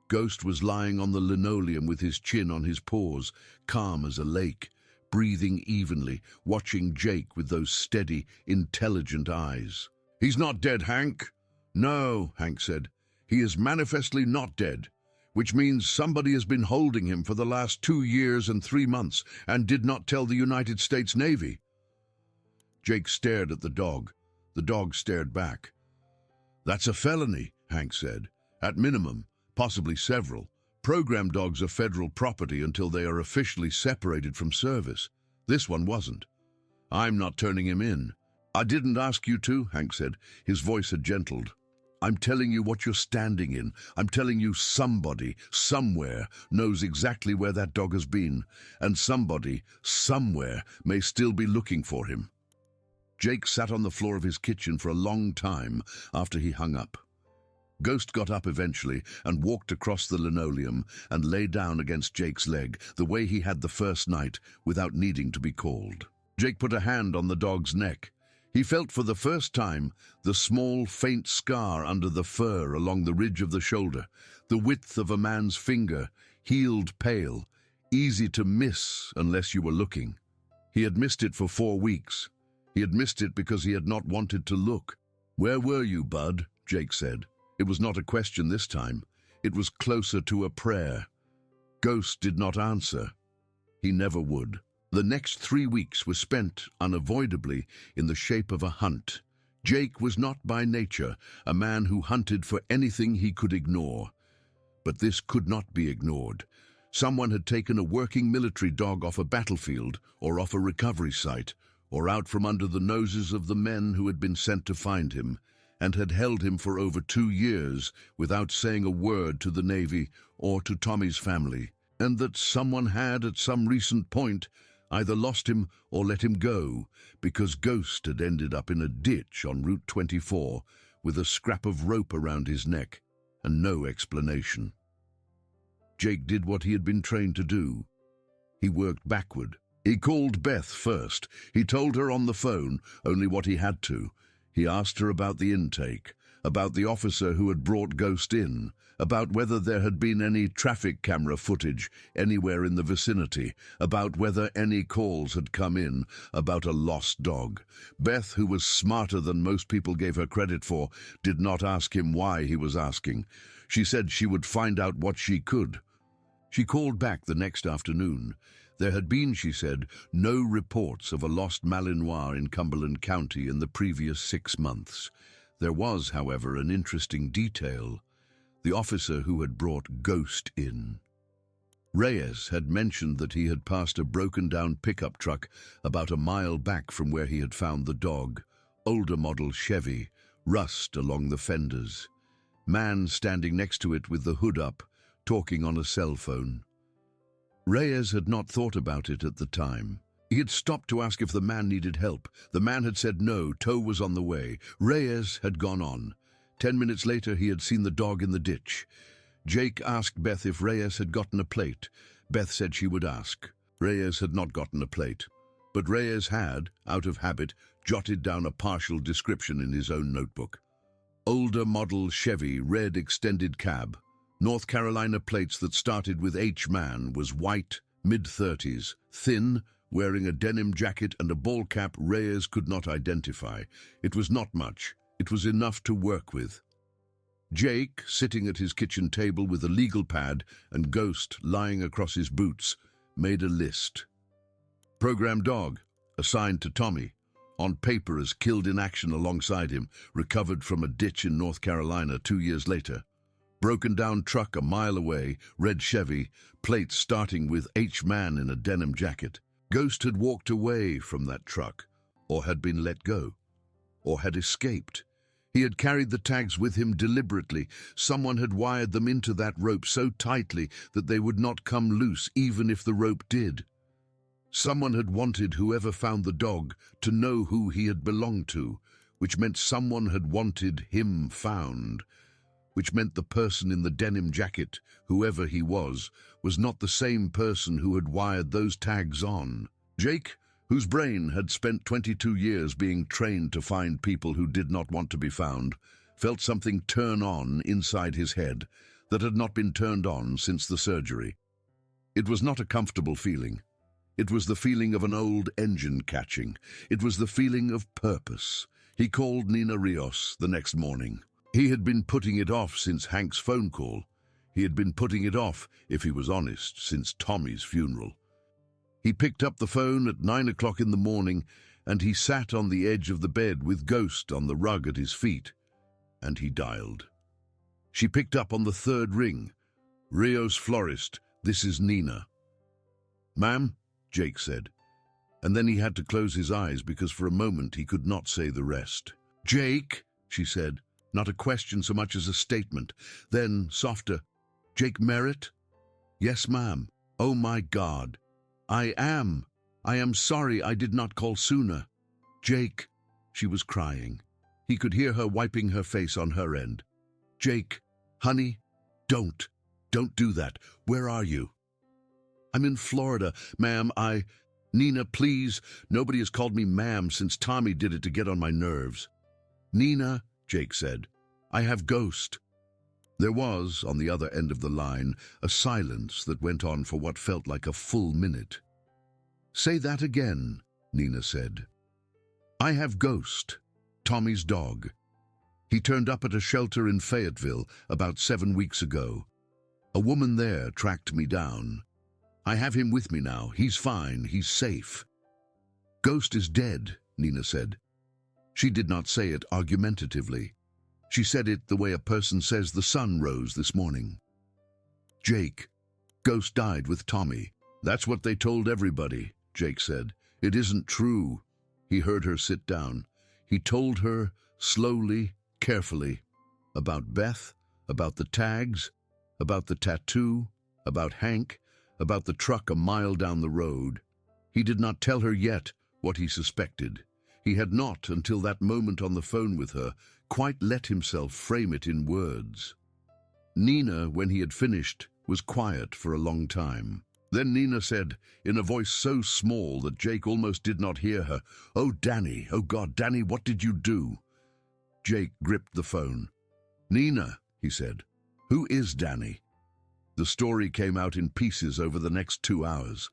Ghost was lying on the linoleum with his chin on his paws, calm as a lake, breathing evenly, watching Jake with those steady, intelligent eyes. "He's not dead, Hank." "No," Hank said. "He is manifestly not dead, which means somebody has been holding him for the last 2 years and 3 months and did not tell the United States Navy." Jake stared at the dog. The dog stared back. "That's a felony," Hank said. "At minimum, possibly several. Program dogs are federal property until they are officially separated from service. This one wasn't. I'm not turning him in. I didn't ask you to, Hank said. His voice had gentled. I'm telling you what you're standing in. I'm telling you somebody, somewhere, knows exactly where that dog has been, and somebody, somewhere, may still be looking for him. Jake sat on the floor of his kitchen for a long time after he hung up. Ghost got up eventually and walked across the linoleum and lay down against Jake's leg, the way he had the first night, without needing to be called. Jake put a hand on the dog's neck. He felt for the first time the small, faint scar under the fur along the ridge of the shoulder, the width of a man's finger, healed pale, easy to miss unless you were looking. He had missed it for 4 weeks. He had missed it because he had not wanted to look. "Where were you, bud?" Jake said. It was not a question this time. It was closer to a prayer. Ghost did not answer. He never would. The next 3 weeks were spent, unavoidably, in the shape of a hunt. Jake was not by nature a man who hunted for anything he could ignore. But this could not be ignored. Someone had taken a working military dog off a battlefield, or off a recovery site, or out from under the noses of the men who had been sent to find him, and had held him for over 2 years without saying a word to the Navy or to Tommy's family, and that someone had, at some recent point, either lost him or let him go, because Ghost had ended up in a ditch on Route 24 with a scrap of rope around his neck, and no explanation. Jake did what he had been trained to do. He worked backward. He called Beth first. He told her on the phone only what he had to. He asked her about the intake, about the officer who had brought Ghost in, about whether there had been any traffic camera footage anywhere in the vicinity, about whether any calls had come in about a lost dog. Beth, who was smarter than most people gave her credit for, did not ask him why he was asking. She said she would find out what she could. She called back the next afternoon. There had been, she said, no reports of a lost Malinois in Cumberland County in the previous 6 months. There was, however, an interesting detail: the officer who had brought Ghost in. Reyes had mentioned that he had passed a broken-down pickup truck about a mile back from where he had found the dog. Older model Chevy, rust along the fenders. Man standing next to it with the hood up, talking on a cell phone. Reyes had not thought about it at the time. He had stopped to ask if the man needed help. The man had said no, tow was on the way. Reyes had gone on. 10 minutes later, he had seen the dog in the ditch. Jake asked Beth if Reyes had gotten a plate. Beth said she would ask. Reyes had not gotten a plate, but Reyes had, out of habit, jotted down a partial description in his own notebook. Older model Chevy, red extended cab. North Carolina plates that started with H. Man, was white, mid-30s, thin, wearing a denim jacket and a ball cap Reyes could not identify. It was not much. It was enough to work with. Jake, sitting at his kitchen table with a legal pad and Ghost lying across his boots, made a list. Program dog, assigned to Tommy, on paper as killed in action alongside him, recovered from a ditch in North Carolina 2 years later. Broken-down truck a mile away, red Chevy, plates starting with H. Man in a denim jacket. Ghost had walked away from that truck, or had been let go, or had escaped. He had carried the tags with him deliberately. Someone had wired them into that rope so tightly that they would not come loose even if the rope did. Someone had wanted whoever found the dog to know who he had belonged to, which meant someone had wanted him found, which meant the person in the denim jacket, whoever he was not the same person who had wired those tags on. Jake, whose brain had spent 22 years being trained to find people who did not want to be found, felt something turn on inside his head that had not been turned on since the surgery. It was not a comfortable feeling. It was the feeling of an old engine catching. It was the feeling of purpose. He called Nina Rios the next morning. He had been putting it off since Hank's phone call. He had been putting it off, if he was honest, since Tommy's funeral. He picked up the phone at 9 o'clock in the morning, and he sat on the edge of the bed with Ghost on the rug at his feet, and he dialed. She picked up on the third ring. "Rio's florist, this is Nina." "Ma'am," Jake said, and then he had to close his eyes because for a moment he could not say the rest. "Jake," she said, not a question so much as a statement. Then, softer, "Jake Merritt?" "Yes, ma'am." "Oh my God. I am sorry I did not call sooner." "Jake," she was crying. He could hear her wiping her face on her end. "Jake, honey, don't do that. Where are you?" "I'm in Florida, ma'am. Nina, please. Nobody has called me ma'am since Tommy did it to get on my nerves." "Nina," Jake said, "I have Ghost." There was, on the other end of the line, a silence that went on for what felt like a full minute. "Say that again," Nina said. "I have Ghost, Tommy's dog. He turned up at a shelter in Fayetteville about 7 weeks ago. A woman there tracked me down. I have him with me now. He's fine. He's safe." "Ghost is dead," Nina said. She did not say it argumentatively. She said it the way a person says the sun rose this morning. "Jake, Ghost died with Tommy." "That's what they told everybody," Jake said. "It isn't true." He heard her sit down. He told her, slowly, carefully, about Beth, about the tags, about the tattoo, about Hank, about the truck a mile down the road. He did not tell her yet what he suspected. He had not, until that moment on the phone with her, quite let himself frame it in words. Nina, when he had finished, was quiet for a long time. Then Nina said, in a voice so small that Jake almost did not hear her, "Oh, Danny, oh God, Danny, what did you do?" Jake gripped the phone. "Nina," he said, "who is Danny?" The story came out in pieces over the next 2 hours.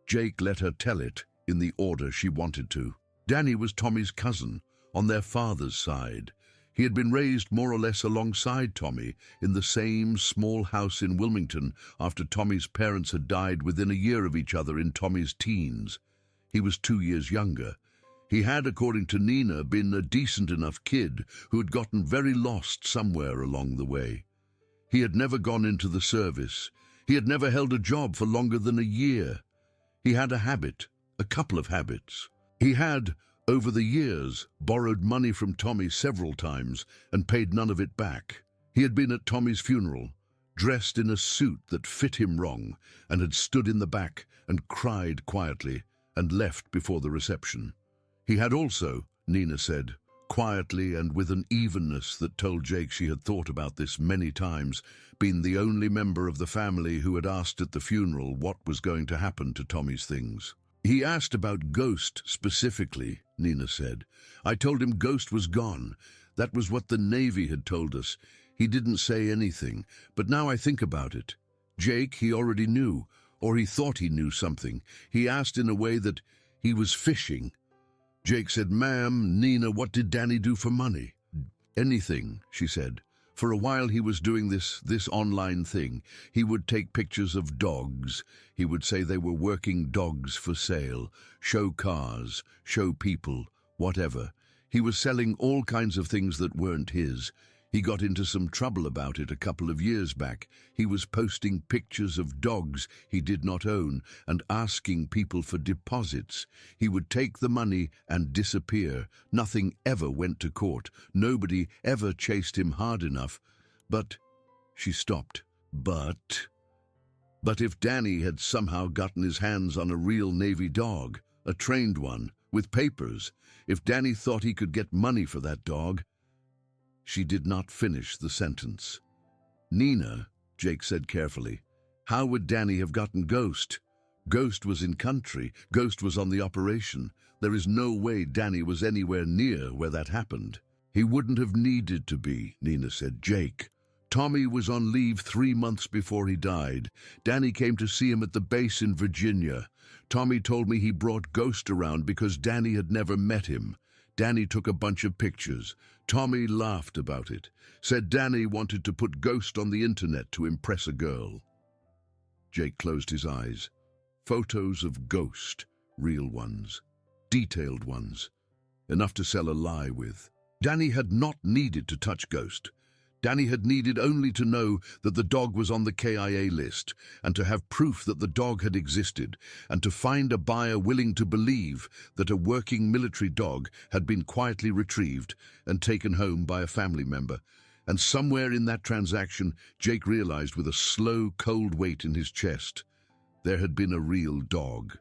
Jake let her tell it in the order she wanted to. Danny was Tommy's cousin, on their father's side. He had been raised more or less alongside Tommy in the same small house in Wilmington after Tommy's parents had died within a year of each other in Tommy's teens. He was 2 years younger. He had, according to Nina, been a decent enough kid who had gotten very lost somewhere along the way. He had never gone into the service. He had never held a job for longer than a year. He had a habit, a couple of habits. He had, over the years, borrowed money from Tommy several times and paid none of it back. He had been at Tommy's funeral, dressed in a suit that fit him wrong, and had stood in the back and cried quietly and left before the reception. He had also, Nina said, quietly and with an evenness that told Jake she had thought about this many times, been the only member of the family who had asked at the funeral what was going to happen to Tommy's things. "He asked about Ghost specifically," Nina said. "I told him Ghost was gone. That was what the Navy had told us. He didn't say anything, but now I think about it. Jake, he already knew, or he thought he knew something. He asked in a way that he was fishing." Jake said, "Ma'am, Nina, what did Danny do for money?" "Anything," she said. "For a while he was doing this online thing. He would take pictures of dogs. He would say they were working dogs for sale, show cars, show people, whatever. He was selling all kinds of things that weren't his. He got into some trouble about it a couple of years back. He was posting pictures of dogs he did not own and asking people for deposits. He would take the money and disappear. Nothing ever went to court. Nobody ever chased him hard enough. But," she stopped, But if Danny had somehow gotten his hands on a real Navy dog, a trained one, with papers, if Danny thought he could get money for that dog—" She did not finish the sentence. "Nina," Jake said carefully, "how would Danny have gotten Ghost? Ghost was in country. Ghost was on the operation. There is no way Danny was anywhere near where that happened." "He wouldn't have needed to be," Nina said. "Jake, Tommy was on leave 3 months before he died. Danny came to see him at the base in Virginia. Tommy told me he brought Ghost around because Danny had never met him. Danny took a bunch of pictures. Tommy laughed about it, said Danny wanted to put Ghost on the internet to impress a girl." Jake closed his eyes. Photos of Ghost, real ones, detailed ones, enough to sell a lie with. Danny had not needed to touch Ghost. Danny had needed only to know that the dog was on the KIA list, and to have proof that the dog had existed, and to find a buyer willing to believe that a working military dog had been quietly retrieved and taken home by a family member. And somewhere in that transaction, Jake realized with a slow, cold weight in his chest, there had been a real dog.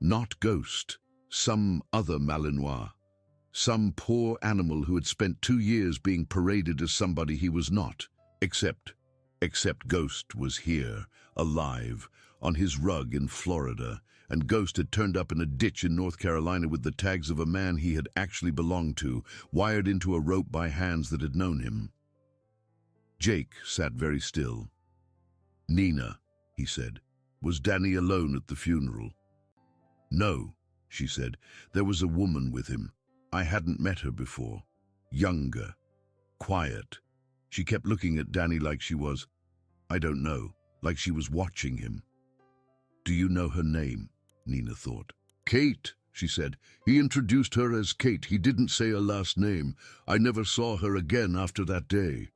Not Ghost, some other Malinois. Some poor animal who had spent 2 years being paraded as somebody he was not. Except Ghost was here, alive, on his rug in Florida, and Ghost had turned up in a ditch in North Carolina with the tags of a man he had actually belonged to, wired into a rope by hands that had known him. Jake sat very still. "Nina," he said, "was Danny alone at the funeral?" "No," she said, "there was a woman with him. I hadn't met her before. Younger. Quiet. She kept looking at Danny like she was, I don't know, like she was watching him." "Do you know her name?" Nina thought. "Kate," she said. "He introduced her as Kate. He didn't say her last name. I never saw her again after that day."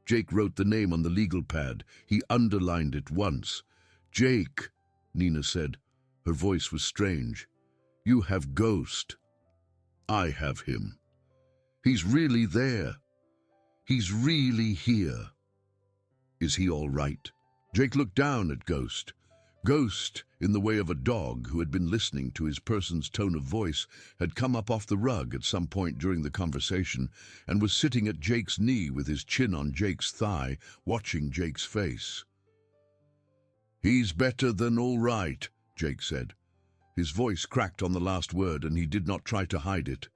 Jake wrote the name on the legal pad. He underlined it once. "Jake," Nina said. Her voice was strange. "You have Ghost. I have him. He's really there. He's really here. Is he all right?" Jake looked down at Ghost. Ghost, in the way of a dog who had been listening to his person's tone of voice, had come up off the rug at some point during the conversation and was sitting at Jake's knee with his chin on Jake's thigh, watching Jake's face. "He's better than all right," Jake said. His voice cracked on the last word, and he did not try to hide it.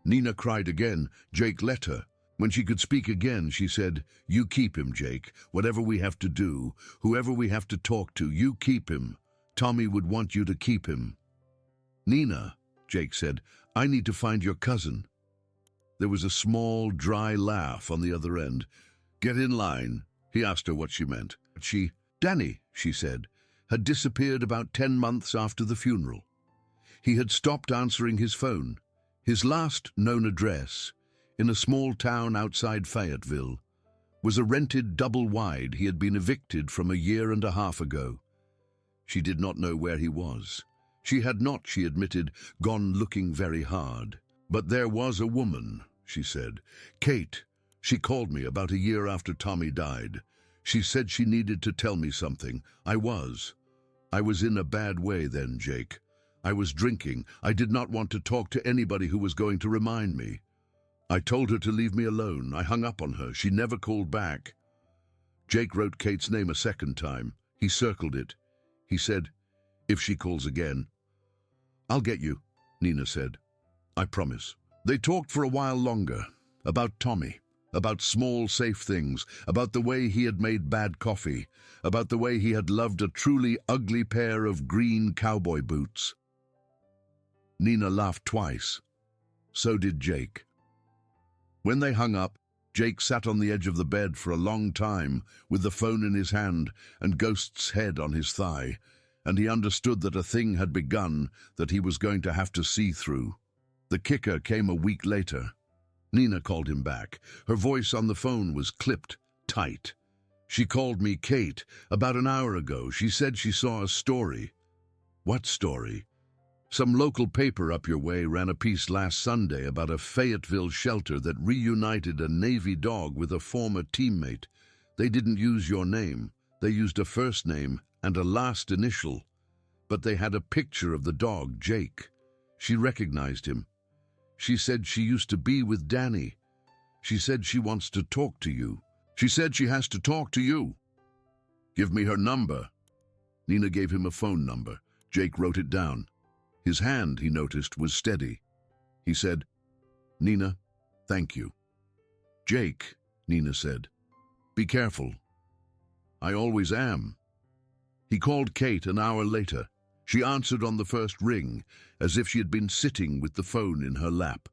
Nina cried again. Jake let her. When she could speak again, she said, "You keep him, Jake. Whatever we have to do, whoever we have to talk to, you keep him. Tommy would want you to keep him." "Nina," Jake said, "I need to find your cousin." There was a small, dry laugh on the other end. "Get in line." He asked her what she meant. Danny, she said, had disappeared about 10 months after the funeral. He had stopped answering his phone. His last known address, in a small town outside Fayetteville, was a rented double-wide he had been evicted from 1.5 years ago. She did not know where he was. She had not, she admitted, gone looking very hard. "But there was a woman," she said. "Kate. She called me about 1 year after Tommy died. She said she needed to tell me something. I was in a bad way then, Jake. I was drinking. I did not want to talk to anybody who was going to remind me. I told her to leave me alone. I hung up on her. She never called back." Jake wrote Kate's name a second time. He circled it. He said, "If she calls again." "I'll get you," Nina said. "I promise." They talked for a while longer, about Tommy, about small, safe things, about the way he had made bad coffee, about the way he had loved a truly ugly pair of green cowboy boots. Nina laughed twice. So did Jake. When they hung up, Jake sat on the edge of the bed for a long time, with the phone in his hand and Ghost's head on his thigh, and he understood that a thing had begun that he was going to have to see through. The kicker came a week later. Nina called him back. Her voice on the phone was clipped, tight. "She called me Kate about an hour ago. She said she saw a story." "What story?" "Some local paper up your way ran a piece last Sunday about a Fayetteville shelter that reunited a Navy dog with a former teammate. They didn't use your name. They used a first name and a last initial. But they had a picture of the dog, Jake. She recognized him. She said she used to be with Danny. She said she wants to talk to you. She said she has to talk to you." "Give me her number." Nina gave him a phone number. Jake wrote it down. His hand, he noticed, was steady. He said, "Nina, thank you." "Jake," Nina said, "be careful." "I always am." He called Kate an hour later. She answered on the first ring, as if she had been sitting with the phone in her lap.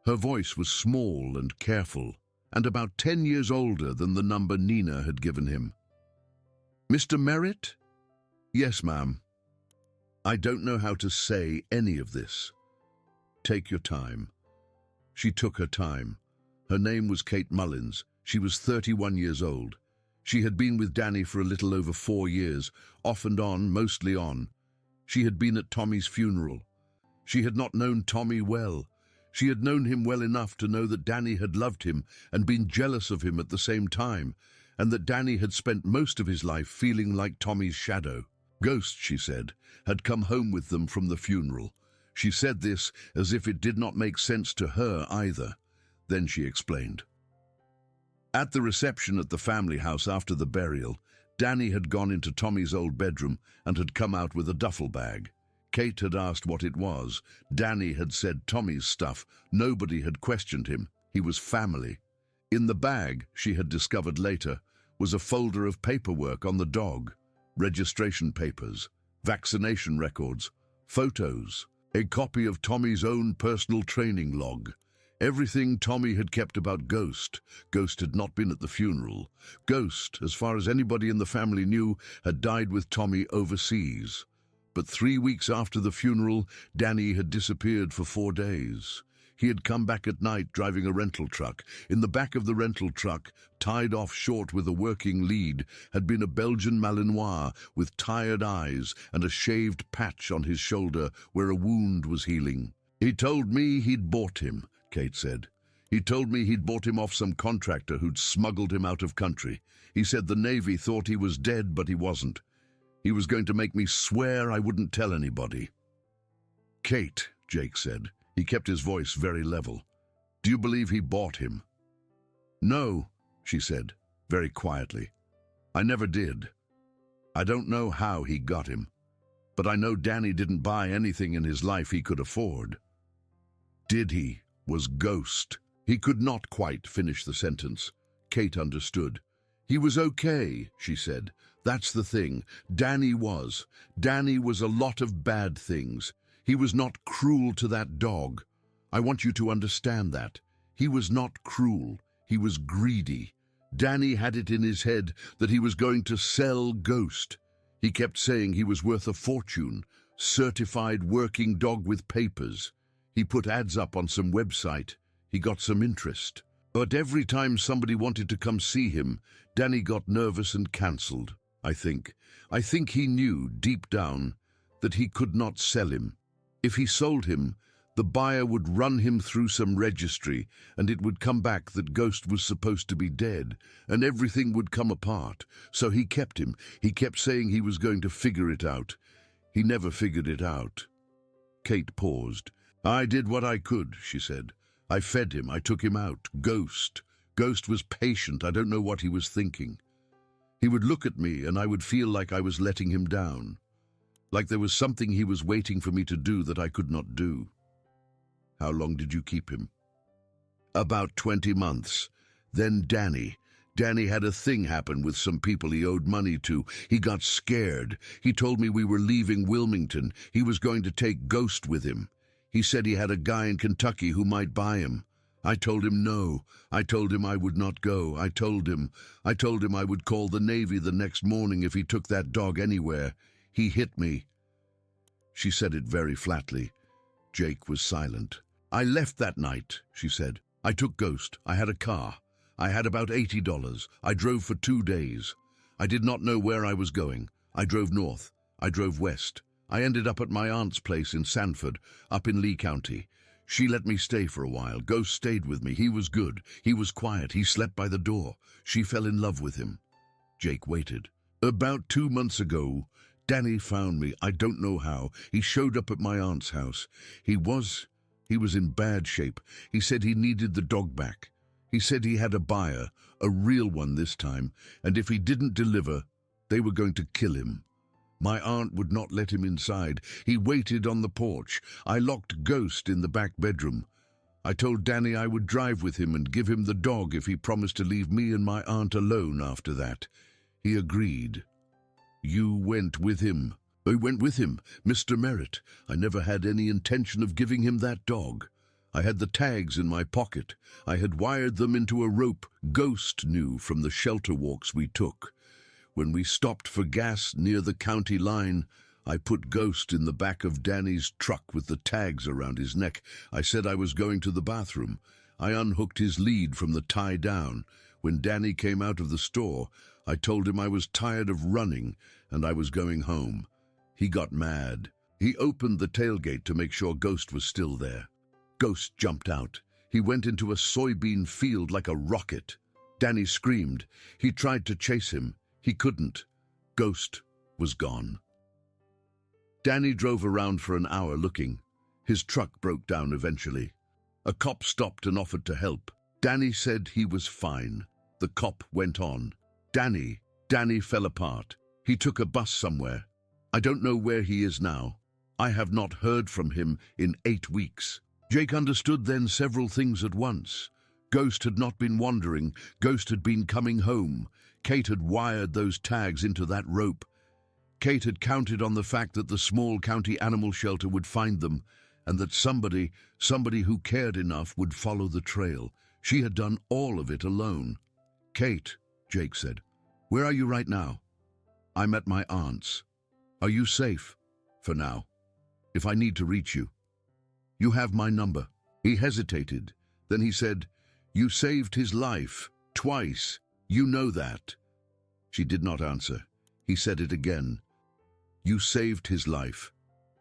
Her voice was small and careful, and about 10 years older than the number Nina had given him. "Mr. Merritt?" "Yes, ma'am." "I don't know how to say any of this." "Take your time." She took her time. Her name was Kate Mullins. She was 31 years old. She had been with Danny for a little over 4 years, off and on, mostly on. She had been at Tommy's funeral. She had not known Tommy well. She had known him well enough to know that Danny had loved him and been jealous of him at the same time, and that Danny had spent most of his life feeling like Tommy's shadow. Ghost, she said, had come home with them from the funeral. She said this as if it did not make sense to her either. Then she explained. At the reception at the family house after the burial, Danny had gone into Tommy's old bedroom and had come out with a duffel bag. Kate had asked what it was. Danny had said Tommy's stuff. Nobody had questioned him. He was family. In the bag, she had discovered later, was a folder of paperwork on the dog, registration papers, vaccination records, photos, a copy of Tommy's own personal training log. Everything Tommy had kept about Ghost. Ghost had not been at the funeral. Ghost, as far as anybody in the family knew, had died with Tommy overseas. But 3 weeks after the funeral, Danny had disappeared for 4 days. He had come back at night driving a rental truck. In the back of the rental truck, tied off short with a working lead, had been a Belgian Malinois with tired eyes and a shaved patch on his shoulder where a wound was healing. He told me he'd bought him, Kate said. He told me he'd bought him off some contractor who'd smuggled him out of country. He said the Navy thought he was dead, but he wasn't. He was going to make me swear I wouldn't tell anybody. Kate, Jake said. He kept his voice very level. Do you believe he bought him? No, she said, very quietly. I never did. I don't know how he got him, but I know Danny didn't buy anything in his life he could afford. Did he? Was Ghost. He could not quite finish the sentence. Kate understood. He was okay, she said. That's the thing. Danny was. Danny was a lot of bad things. He was not cruel to that dog. I want you to understand that. He was not cruel. He was greedy. Danny had it in his head that he was going to sell Ghost. He kept saying he was worth a fortune, certified working dog with papers. He put ads up on some website. He got some interest. But every time somebody wanted to come see him, Danny got nervous and cancelled, I think. I think he knew, deep down, that he could not sell him. If he sold him, the buyer would run him through some registry, and it would come back that Ghost was supposed to be dead, and everything would come apart. So he kept him. He kept saying he was going to figure it out. He never figured it out. Kate paused. I did what I could, she said. I fed him. I took him out. Ghost. Ghost was patient. I don't know what he was thinking. He would look at me, and I would feel like I was letting him down. Like there was something he was waiting for me to do that I could not do. How long did you keep him? About 20 months. Then Danny. Danny had a thing happen with some people he owed money to. He got scared. He told me we were leaving Wilmington. He was going to take Ghost with him. He said he had a guy in Kentucky who might buy him. I told him no. I told him I would not go. I told him I would call the Navy the next morning if he took that dog anywhere. He hit me. She said it very flatly. Jake was silent. I left that night, she said. I took Ghost. I had a car. I had about $80. I drove for 2 days. I did not know where I was going. I drove north. I drove west. I ended up at my aunt's place in Sanford, up in Lee County. She let me stay for a while. Ghost stayed with me. He was good. He was quiet. He slept by the door. She fell in love with him. Jake waited. About 2 months ago, Danny found me. I don't know how. He showed up at my aunt's house. He was in bad shape. He said he needed the dog back. He said he had a buyer, a real one this time, and if he didn't deliver, they were going to kill him. My aunt would not let him inside. He waited on the porch. I locked Ghost in the back bedroom. I told Danny I would drive with him and give him the dog if he promised to leave me and my aunt alone after that. He agreed. You went with him. I went with him, Mr. Merritt. I never had any intention of giving him that dog. I had the tags in my pocket. I had wired them into a rope Ghost knew from the shelter walks we took. When we stopped for gas near the county line, I put Ghost in the back of Danny's truck with the tags around his neck. I said I was going to the bathroom. I unhooked his lead from the tie down. When Danny came out of the store, I told him I was tired of running and I was going home. He got mad. He opened the tailgate to make sure Ghost was still there. Ghost jumped out. He went into a soybean field like a rocket. Danny screamed. He tried to chase him. He couldn't. Ghost was gone. Danny drove around for an hour looking. His truck broke down eventually. A cop stopped and offered to help. Danny said he was fine. The cop went on. Danny fell apart. He took a bus somewhere. I don't know where he is now. I have not heard from him in 8 weeks. Jake understood then several things at once. Ghost had not been wandering. Ghost had been coming home. Kate had wired those tags into that rope. Kate had counted on the fact that the small county animal shelter would find them, and that somebody who cared enough would follow the trail. She had done all of it alone. Kate, Jake said, where are you right now? I'm at my aunt's. Are you safe? For now. If I need to reach you. You have my number. He hesitated. Then he said, you saved his life. Twice. You know that. She did not answer. He said it again. You saved his life.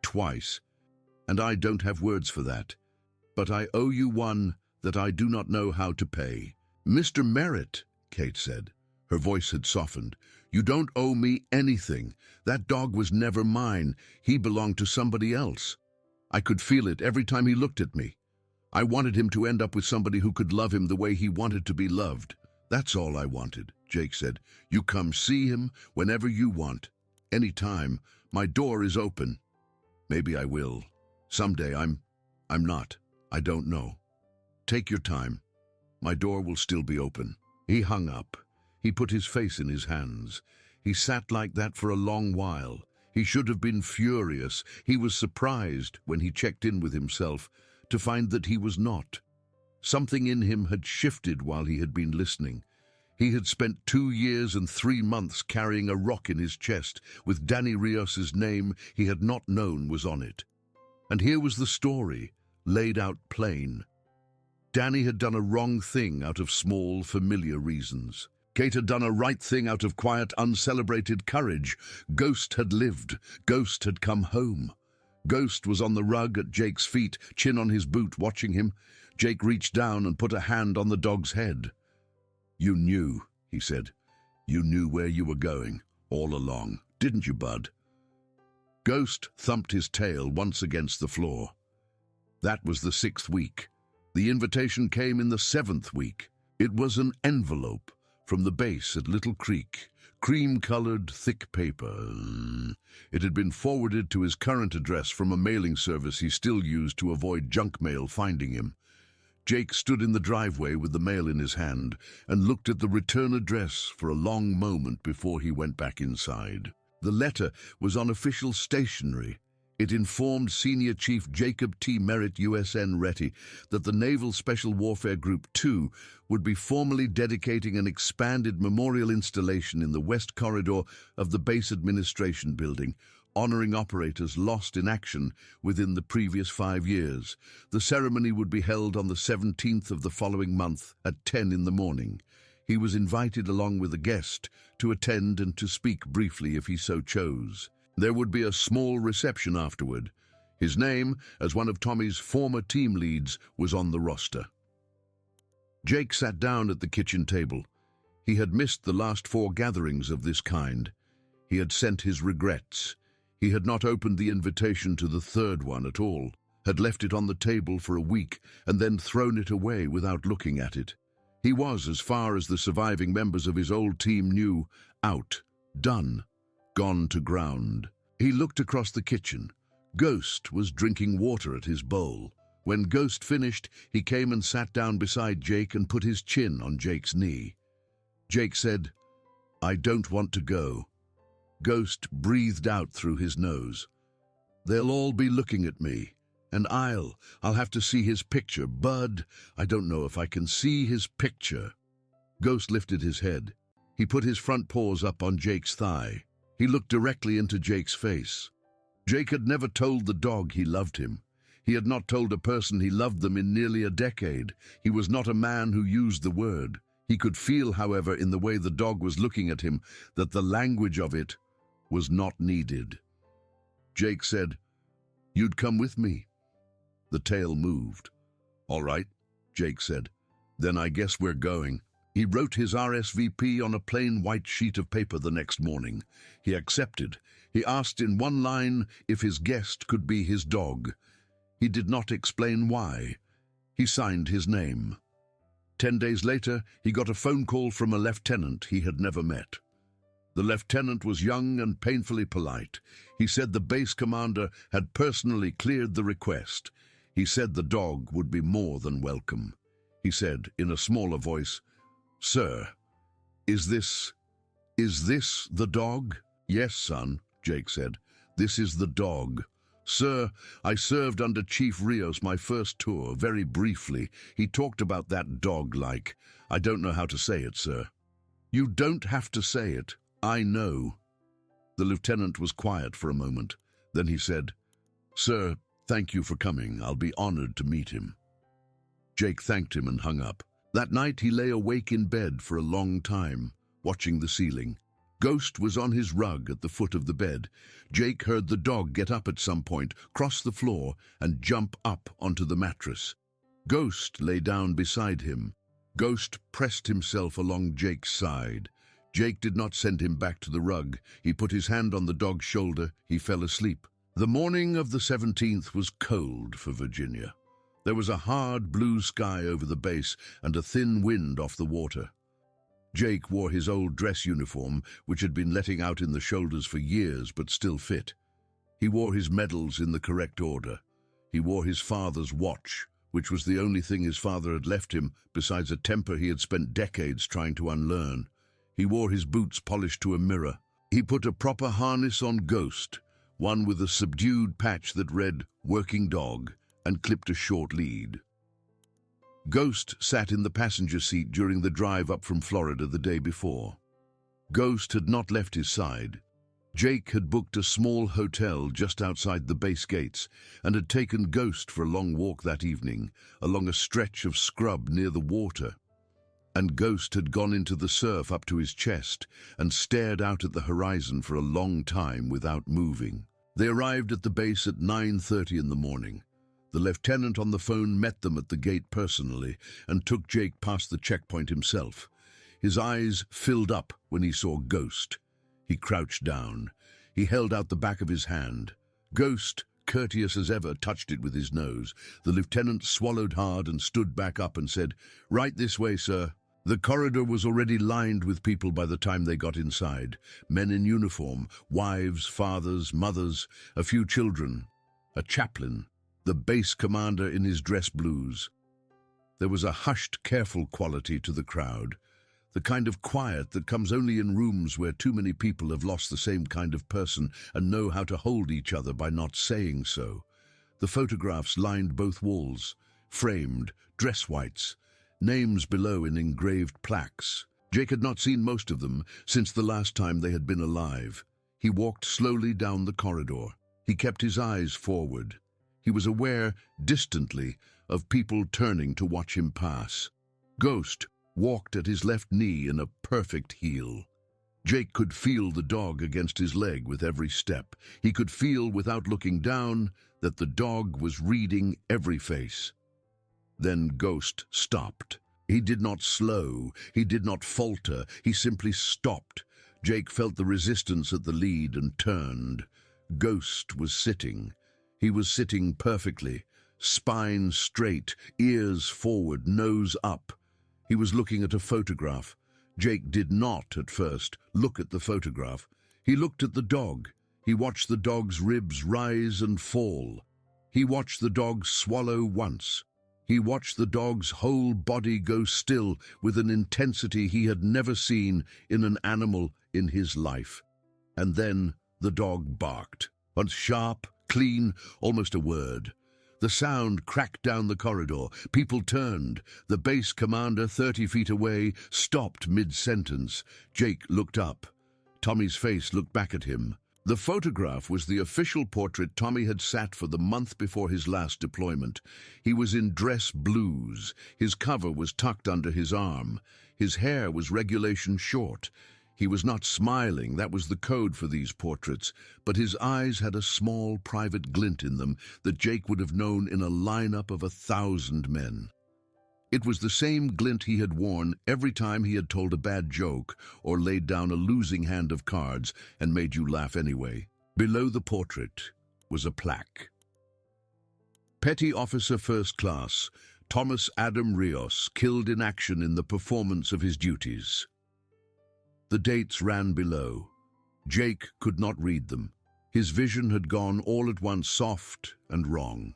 Twice. And I don't have words for that. But I owe you one that I do not know how to pay. Mr. Merritt, Kate said. Her voice had softened. You don't owe me anything. That dog was never mine. He belonged to somebody else. I could feel it every time he looked at me. I wanted him to end up with somebody who could love him the way he wanted to be loved. That's all I wanted, Jake said. You come see him whenever you want. Any time. My door is open. Maybe I will. Someday I'm not. I don't know. Take your time. My door will still be open. He hung up. He put his face in his hands. He sat like that for a long while. He should have been furious. He was surprised when he checked in with himself to find that he was not. Something in him had shifted while he had been listening. He had spent 2 years and 3 months carrying a rock in his chest with Danny Rios's name he had not known was on it. And here was the story, laid out plain. Danny had done a wrong thing out of small, familiar reasons. Kate had done a right thing out of quiet, uncelebrated courage. Ghost had lived. Ghost had come home. Ghost was on the rug at Jake's feet, chin on his boot, watching him. Jake reached down and put a hand on the dog's head. You knew, he said. You knew where you were going, all along, didn't you, bud? Ghost thumped his tail once against the floor. That was the 6th week. The invitation came in the 7th week. It was an envelope from the base at Little Creek, cream-colored, thick paper. It had been forwarded to his current address from a mailing service he still used to avoid junk mail finding him. Jake stood in the driveway with the mail in his hand and looked at the return address for a long moment before he went back inside. The letter was on official stationery. It informed Senior Chief Jacob T. Merritt, USN Retty, that the Naval Special Warfare Group 2 would be formally dedicating an expanded memorial installation in the west corridor of the base administration building, honoring operators lost in action within the previous 5 years. The ceremony would be held on the 17th of the following month at 10 in the morning. He was invited along with a guest to attend and to speak briefly if he so chose. There would be a small reception afterward. His name, as one of Tommy's former team leads, was on the roster. Jake sat down at the kitchen table. He had missed the last 4 gatherings of this kind. He had sent his regrets. He had not opened the invitation to the 3rd one at all, had left it on the table for a week and then thrown it away without looking at it. He was, as far as the surviving members of his old team knew, out, done. Gone to ground. He looked across the kitchen. Ghost was drinking water at his bowl. When Ghost finished, he came and sat down beside Jake and put his chin on Jake's knee. Jake said, I don't want to go. Ghost breathed out through his nose. They'll all be looking at me, and I'll have to see his picture. Bud, I don't know if I can see his picture. Ghost lifted his head. He put his front paws up on Jake's thigh. He looked directly into Jake's face. Jake had never told the dog he loved him. He had not told a person he loved them in nearly a decade. He was not a man who used the word. He could feel, however, in the way the dog was looking at him, that the language of it was not needed. Jake said, "You'd come with me." The tail moved. "All right," Jake said. "Then I guess we're going." He wrote his RSVP on a plain white sheet of paper the next morning. He accepted. He asked in one line if his guest could be his dog. He did not explain why. He signed his name. 10 days later, he got a phone call from a lieutenant he had never met. The lieutenant was young and painfully polite. He said the base commander had personally cleared the request. He said the dog would be more than welcome. He said, in a smaller voice, "Sir, is this the dog?" "Yes, son," Jake said. "This is the dog. Sir, I served under Chief Rios my first tour, very briefly. He talked about that dog like, I don't know how to say it, sir." "You don't have to say it. I know." The lieutenant was quiet for a moment. Then he said, "Sir, thank you for coming. I'll be honored to meet him." Jake thanked him and hung up. That night he lay awake in bed for a long time, watching the ceiling. Ghost was on his rug at the foot of the bed. Jake heard the dog get up at some point, cross the floor, and jump up onto the mattress. Ghost lay down beside him. Ghost pressed himself along Jake's side. Jake did not send him back to the rug. He put his hand on the dog's shoulder. He fell asleep. The morning of the 17th was cold for Virginia. There was a hard blue sky over the base and a thin wind off the water. Jake wore his old dress uniform, which had been letting out in the shoulders for years but still fit. He wore his medals in the correct order. He wore his father's watch, which was the only thing his father had left him besides a temper he had spent decades trying to unlearn. He wore his boots polished to a mirror. He put a proper harness on Ghost, one with a subdued patch that read "Working Dog," and clipped a short lead. Ghost sat in the passenger seat during the drive up from Florida the day before. Ghost had not left his side. Jake had booked a small hotel just outside the base gates and had taken Ghost for a long walk that evening along a stretch of scrub near the water. And Ghost had gone into the surf up to his chest and stared out at the horizon for a long time without moving. They arrived at the base at 9:30 in the morning. The lieutenant on the phone met them at the gate personally and took Jake past the checkpoint himself. His eyes filled up when he saw Ghost. He crouched down. He held out the back of his hand. Ghost, courteous as ever, touched it with his nose. The lieutenant swallowed hard and stood back up and said, "Right this way, sir." The corridor was already lined with people by the time they got inside. Men in uniform, wives, fathers, mothers, a few children, a chaplain, the base commander in his dress blues. There was a hushed, careful quality to the crowd, the kind of quiet that comes only in rooms where too many people have lost the same kind of person and know how to hold each other by not saying so. The photographs lined both walls, framed, dress whites, names below in engraved plaques. Jake had not seen most of them since the last time they had been alive. He walked slowly down the corridor. He kept his eyes forward. He was aware, distantly, of people turning to watch him pass. Ghost walked at his left knee in a perfect heel. Jake could feel the dog against his leg with every step. He could feel, without looking down, that the dog was reading every face. Then Ghost stopped. He did not slow. He did not falter. He simply stopped. Jake felt the resistance at the lead and turned. Ghost was sitting. He was sitting perfectly, spine straight, ears forward, nose up. He was looking at a photograph. Jake did not, at first, look at the photograph. He looked at the dog. He watched the dog's ribs rise and fall. He watched the dog swallow once. He watched the dog's whole body go still with an intensity he had never seen in an animal in his life. And then the dog barked. Once sharp, clean, almost a word. The sound cracked down the corridor. People turned. The base commander, 30 feet away, stopped mid-sentence. Jake looked up. Tommy's face looked back at him. The photograph was the official portrait Tommy had sat for the month before his last deployment. He was in dress blues. His cover was tucked under his arm. His hair was regulation short. He was not smiling, that was the code for these portraits, but his eyes had a small private glint in them that Jake would have known in a lineup of 1,000 men. It was the same glint he had worn every time he had told a bad joke or laid down a losing hand of cards and made you laugh anyway. Below the portrait was a plaque. Petty Officer First Class, Thomas Adam Rios, killed in action in the performance of his duties. The dates ran below. Jake could not read them. His vision had gone all at once soft and wrong.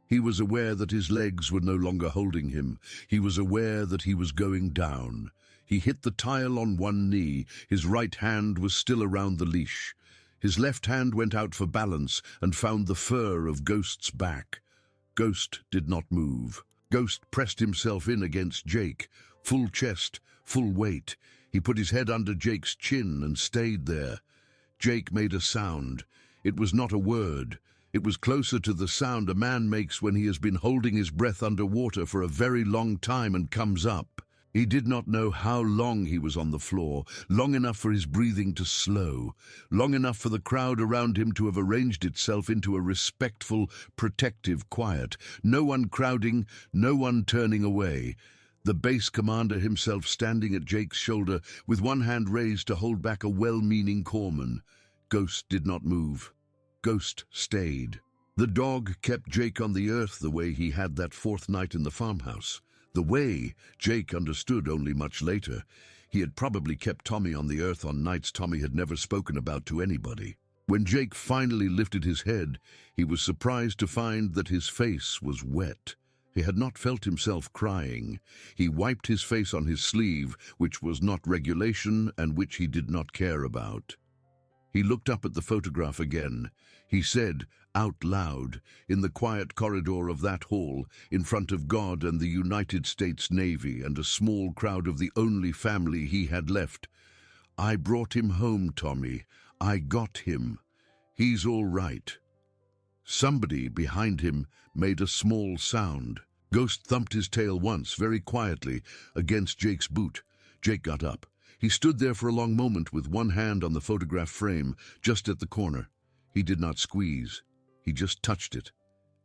He was aware that his legs were no longer holding him. He was aware that he was going down. He hit the tile on one knee. His right hand was still around the leash. His left hand went out for balance and found the fur of Ghost's back. Ghost did not move. Ghost pressed himself in against Jake. Full chest, full weight. He put his head under Jake's chin and stayed there. Jake made a sound. It was not a word. It was closer to the sound a man makes when he has been holding his breath underwater for a very long time and comes up. He did not know how long he was on the floor, long enough for his breathing to slow, long enough for the crowd around him to have arranged itself into a respectful, protective quiet. No one crowding, no one turning away. The base commander himself standing at Jake's shoulder with one hand raised to hold back a well-meaning corpsman. Ghost did not move. Ghost stayed. The dog kept Jake on the earth the way he had that fourth night in the farmhouse. The way Jake understood only much later. He had probably kept Tommy on the earth on nights Tommy had never spoken about to anybody. When Jake finally lifted his head, he was surprised to find that his face was wet. He had not felt himself crying. He wiped his face on his sleeve, which was not regulation and which he did not care about. He looked up at the photograph again. He said, out loud, in the quiet corridor of that hall, in front of God and the United States Navy and a small crowd of the only family he had left, "I brought him home, Tommy. I got him. He's all right." Somebody behind him made a small sound. Ghost thumped his tail once, very quietly, against Jake's boot. Jake got up. He stood there for a long moment with one hand on the photograph frame, just at the corner. He did not squeeze. He just touched it.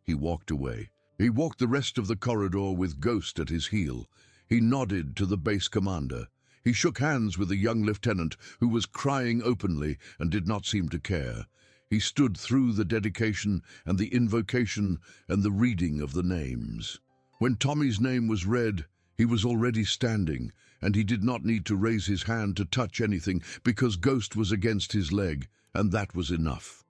He walked away. He walked the rest of the corridor with Ghost at his heel. He nodded to the base commander. He shook hands with a young lieutenant who was crying openly and did not seem to care. He stood through the dedication and the invocation and the reading of the names. When Tommy's name was read, he was already standing, and he did not need to raise his hand to touch anything because Ghost was against his leg, and that was enough.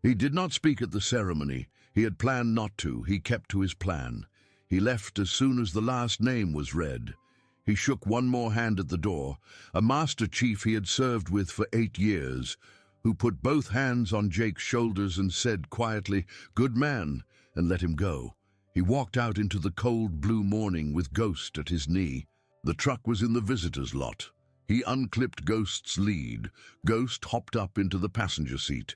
He did not speak at the ceremony. He had planned not to. He kept to his plan. He left as soon as the last name was read. He shook one more hand at the door, a master chief he had served with for 8 years, who put both hands on Jake's shoulders and said quietly, "Good man," and let him go. He walked out into the cold blue morning with Ghost at his knee. The truck was in the visitor's lot. He unclipped Ghost's lead. Ghost hopped up into the passenger seat.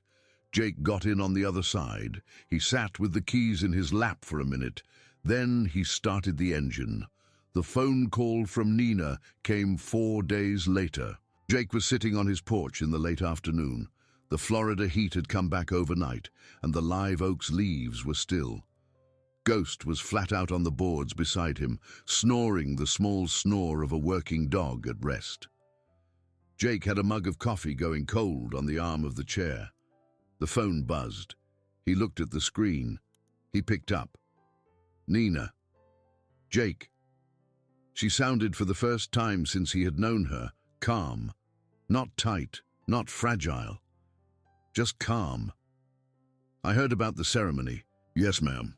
Jake got in on the other side. He sat with the keys in his lap for a minute. Then he started the engine. The phone call from Nina came 4 days later. Jake was sitting on his porch in the late afternoon. The Florida heat had come back overnight, and the live oak's leaves were still. Ghost was flat out on the boards beside him, snoring the small snore of a working dog at rest. Jake had a mug of coffee going cold on the arm of the chair. The phone buzzed. He looked at the screen. He picked up. Nina. Jake. She sounded for the first time since he had known her, calm. Not tight, not fragile. Just calm. "I heard about the ceremony." "Yes, ma'am."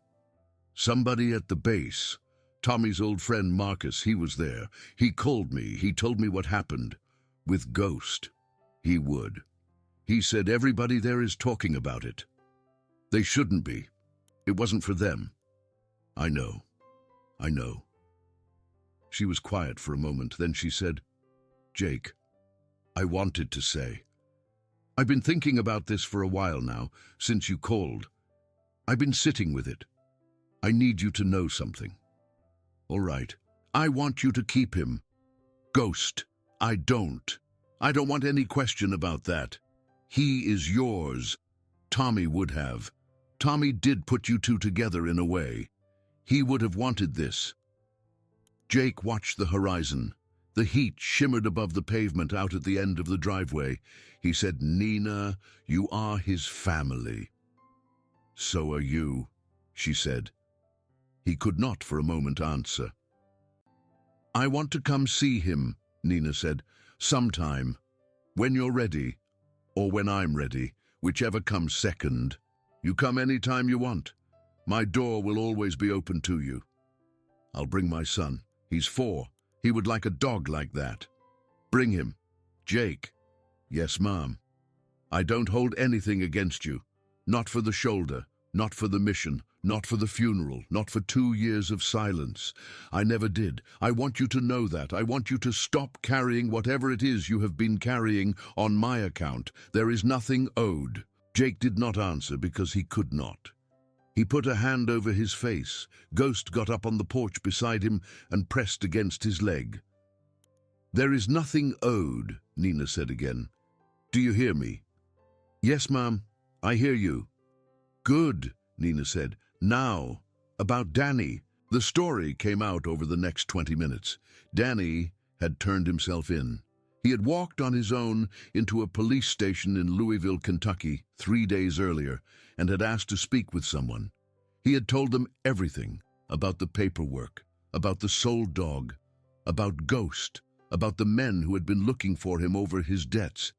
"Somebody at the base. Tommy's old friend Marcus, he was there. He called me. He told me what happened. With Ghost. He would. He said everybody there is talking about it. They shouldn't be. It wasn't for them." "I know. I know." She was quiet for a moment. Then she said, "Jake, I wanted to say, I've been thinking about this for a while now, since you called. I've been sitting with it. I need you to know something. All right. I want you to keep him. Ghost, I don't. I don't want any question about that. He is yours. Tommy would have. Tommy did put you two together in a way. He would have wanted this. Jake watched the horizon. The heat shimmered above the pavement out at the end of the driveway. He said, "Nina, you are his family." "So are you," she said. He could not for a moment answer. "I want to come see him," Nina said, "sometime. When you're ready, or when I'm ready, whichever comes second. You come any time you want. My door will always be open to you. I'll bring my son. He's 4. He would like a dog like that. Bring him. Jake." "Yes, Mom. I don't hold anything against you. Not for the shoulder, not for the mission, not for the funeral, not for 2 years of silence. I never did. I want you to know that. I want you to stop carrying whatever it is you have been carrying on my account. There is nothing owed." Jake did not answer because he could not. He put a hand over his face. Ghost got up on the porch beside him and pressed against his leg. "There is nothing owed," Nina said again. "Do you hear me?" "Yes, Mom, I hear you." "Good," Nina said. "Now, about Danny." The story came out over the next 20 minutes. Danny had turned himself in. He had walked on his own into a police station in Louisville, Kentucky, 3 days earlier, and had asked to speak with someone. He had told them everything about the paperwork, about the sold dog, about Ghost, about the men who had been looking for him over his debts.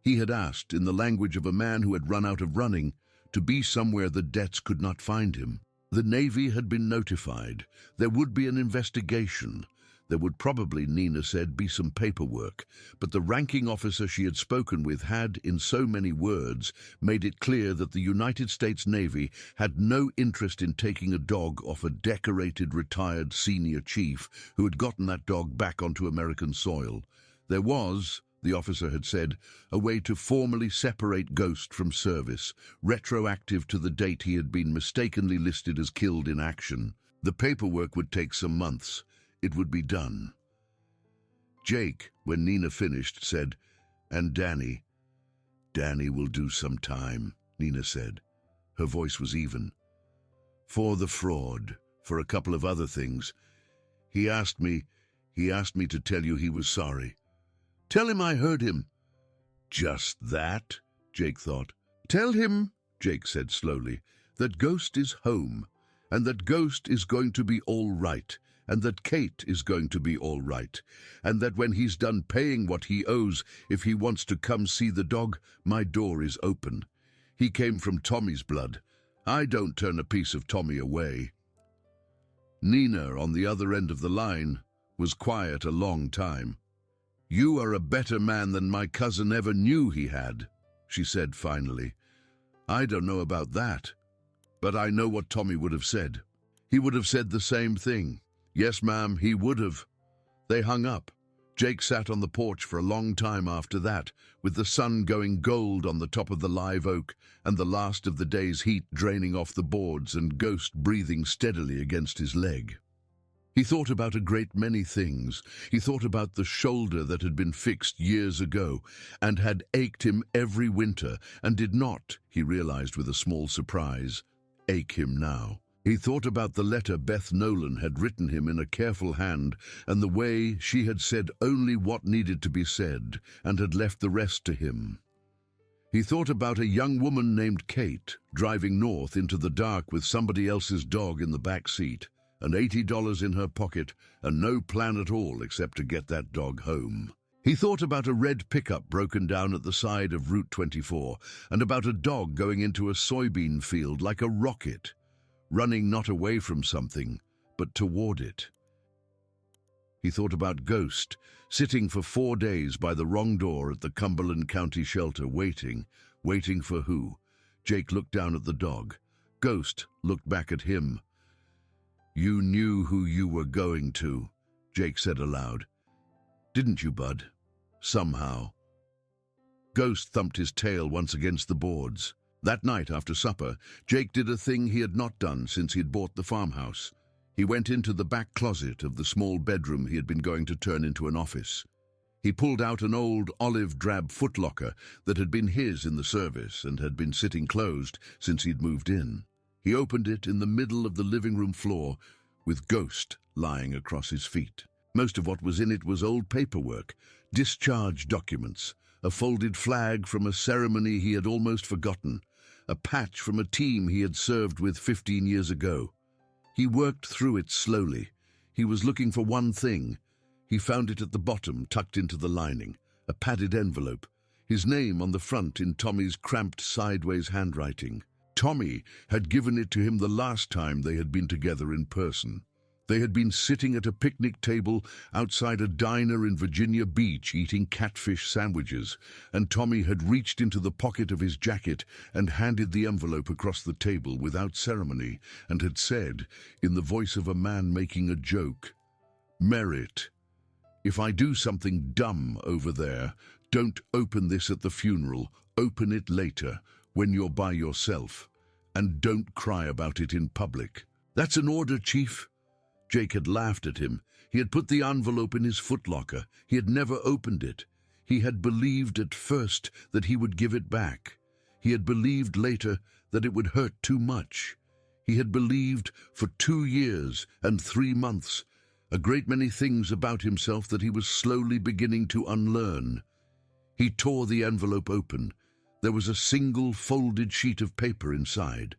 He had asked, in the language of a man who had run out of running, to be somewhere the debts could not find him. The Navy had been notified. There would be an investigation. There would probably, Nina said, be some paperwork, but the ranking officer she had spoken with had, in so many words, made it clear that the United States Navy had no interest in taking a dog off a decorated retired senior chief who had gotten that dog back onto American soil. There was, the officer had said, a way to formally separate Ghost from service, retroactive to the date he had been mistakenly listed as killed in action. The paperwork would take some months. It would be done. Jake, when Nina finished, said, "And Danny." "Danny will do some time," Nina said. Her voice was even. "For the fraud, for a couple of other things. He asked me to tell you he was sorry." "Tell him I heard him." "Just that?" Jake thought. "Tell him," Jake said slowly, "that Ghost is home, and that Ghost is going to be all right, and that Kate is going to be all right, and that when he's done paying what he owes, if he wants to come see the dog, my door is open. He came from Tommy's blood. I don't turn a piece of Tommy away." Nina, on the other end of the line, was quiet a long time. "You are a better man than my cousin ever knew he had," she said finally. "I don't know about that, but I know what Tommy would have said. He would have said the same thing. Yes, ma'am, he would have." They hung up. Jake sat on the porch for a long time after that, with the sun going gold on the top of the live oak and the last of the day's heat draining off the boards and Ghost breathing steadily against his leg. He thought about a great many things. He thought about the shoulder that had been fixed years ago and had ached him every winter and did not, he realized with a small surprise, ache him now. He thought about the letter Beth Nolan had written him in a careful hand and the way she had said only what needed to be said and had left the rest to him. He thought about a young woman named Kate driving north into the dark with somebody else's dog in the back seat, and $80 in her pocket and no plan at all except to get that dog home. He thought about a red pickup broken down at the side of Route 24 and about a dog going into a soybean field like a rocket, running not away from something, but toward it. He thought about Ghost, sitting for 4 days by the wrong door at the Cumberland County shelter, waiting for who? Jake looked down at the dog. Ghost looked back at him. "You knew who you were going to," Jake said aloud. "Didn't you, bud? Somehow." Ghost thumped his tail once against the boards. That night after supper, Jake did a thing he had not done since he had bought the farmhouse. He went into the back closet of the small bedroom he had been going to turn into an office. He pulled out an old olive-drab footlocker that had been his in the service and had been sitting closed since he'd moved in. He opened it in the middle of the living room floor, with Ghost lying across his feet. Most of what was in it was old paperwork, discharge documents, a folded flag from a ceremony he had almost forgotten, a patch from a team he had served with 15 years ago. He worked through it slowly. He was looking for one thing. He found it at the bottom, tucked into the lining, a padded envelope, his name on the front in Tommy's cramped sideways handwriting. Tommy had given it to him the last time they had been together in person. They had been sitting at a picnic table outside a diner in Virginia Beach eating catfish sandwiches, and Tommy had reached into the pocket of his jacket and handed the envelope across the table without ceremony and had said, in the voice of a man making a joke, "Merritt, if I do something dumb over there, don't open this at the funeral, open it later, when you're by yourself, and don't cry about it in public." "That's an order, Chief." Jake had laughed at him. He had put the envelope in his footlocker. He had never opened it. He had believed at first that he would give it back. He had believed later that it would hurt too much. He had believed for 2 years and 3 months a great many things about himself that he was slowly beginning to unlearn. He tore the envelope open. There was a single folded sheet of paper inside.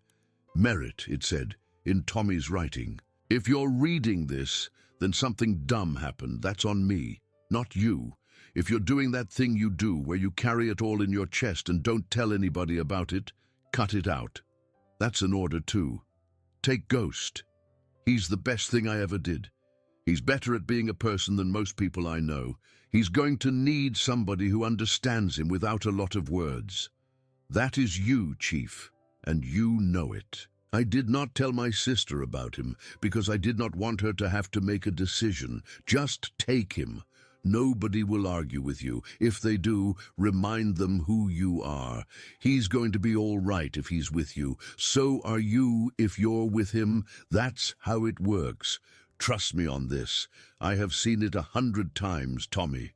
"Merritt," it said, in Tommy's writing. "If you're reading this, then something dumb happened. That's on me, not you. If you're doing that thing you do where you carry it all in your chest and don't tell anybody about it, cut it out. That's an order too. Take Ghost. He's the best thing I ever did. He's better at being a person than most people I know. He's going to need somebody who understands him without a lot of words. That is you, Chief, and you know it." I did not tell my sister about him because I did not want her to have to make a decision. Just take him. Nobody will argue with you. If they do, remind them who you are. He's going to be all right if he's with you. So are you if you're with him. That's how it works. Trust me on this. I have seen it 100 times, Tommy.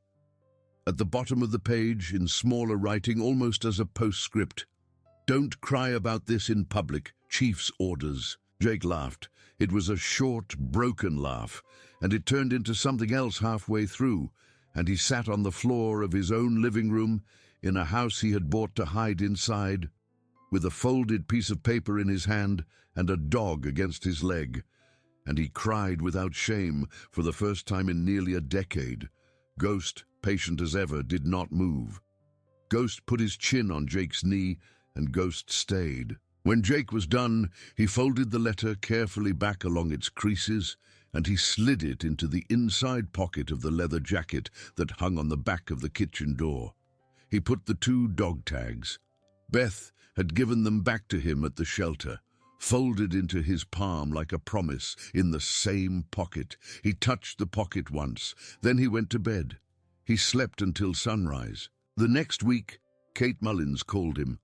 At the bottom of the page, in smaller writing, almost as a postscript, "Don't cry about this in public. Chief's orders." Jake laughed. It was a short, broken laugh, and it turned into something else halfway through, and he sat on the floor of his own living room in a house he had bought to hide inside, with a folded piece of paper in his hand and a dog against his leg, and he cried without shame for the first time in nearly a decade. Ghost, patient as ever, did not move. Ghost put his chin on Jake's knee, and Ghost stayed. When Jake was done, he folded the letter carefully back along its creases, and he slid it into the inside pocket of the leather jacket that hung on the back of the kitchen door. He put the 2 dog tags. Beth had given them back to him at the shelter, folded into his palm like a promise in the same pocket. He touched the pocket once, then he went to bed. He slept until sunrise. The next week, Kate Mullins called him.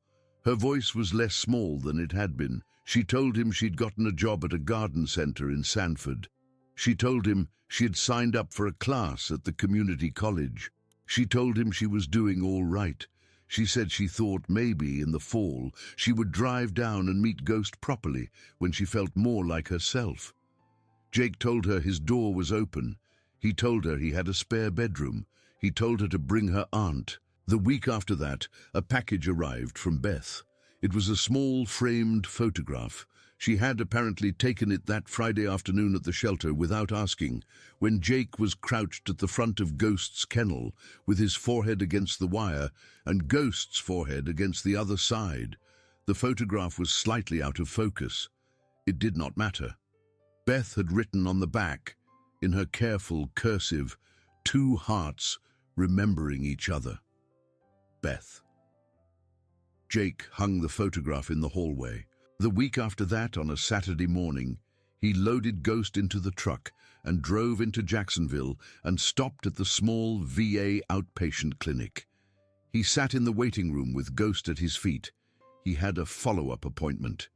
Her voice was less small than it had been. She told him she'd gotten a job at a garden center in Sanford. She told him she had signed up for a class at the community college. She told him she was doing all right. She said she thought maybe in the fall she would drive down and meet Ghost properly when she felt more like herself. Jake told her his door was open. He told her he had a spare bedroom. He told her to bring her aunt. The week after that, a package arrived from Beth. It was a small framed photograph. She had apparently taken it that Friday afternoon at the shelter without asking, when Jake was crouched at the front of Ghost's kennel, with his forehead against the wire and Ghost's forehead against the other side. The photograph was slightly out of focus. It did not matter. Beth had written on the back, in her careful cursive, 2 hearts remembering each other. Beth. Jake hung the photograph in the hallway. The week after that, on a Saturday morning, he loaded Ghost into the truck and drove into Jacksonville and stopped at the small VA outpatient clinic. He sat in the waiting room with Ghost at his feet. He had a follow-up appointment.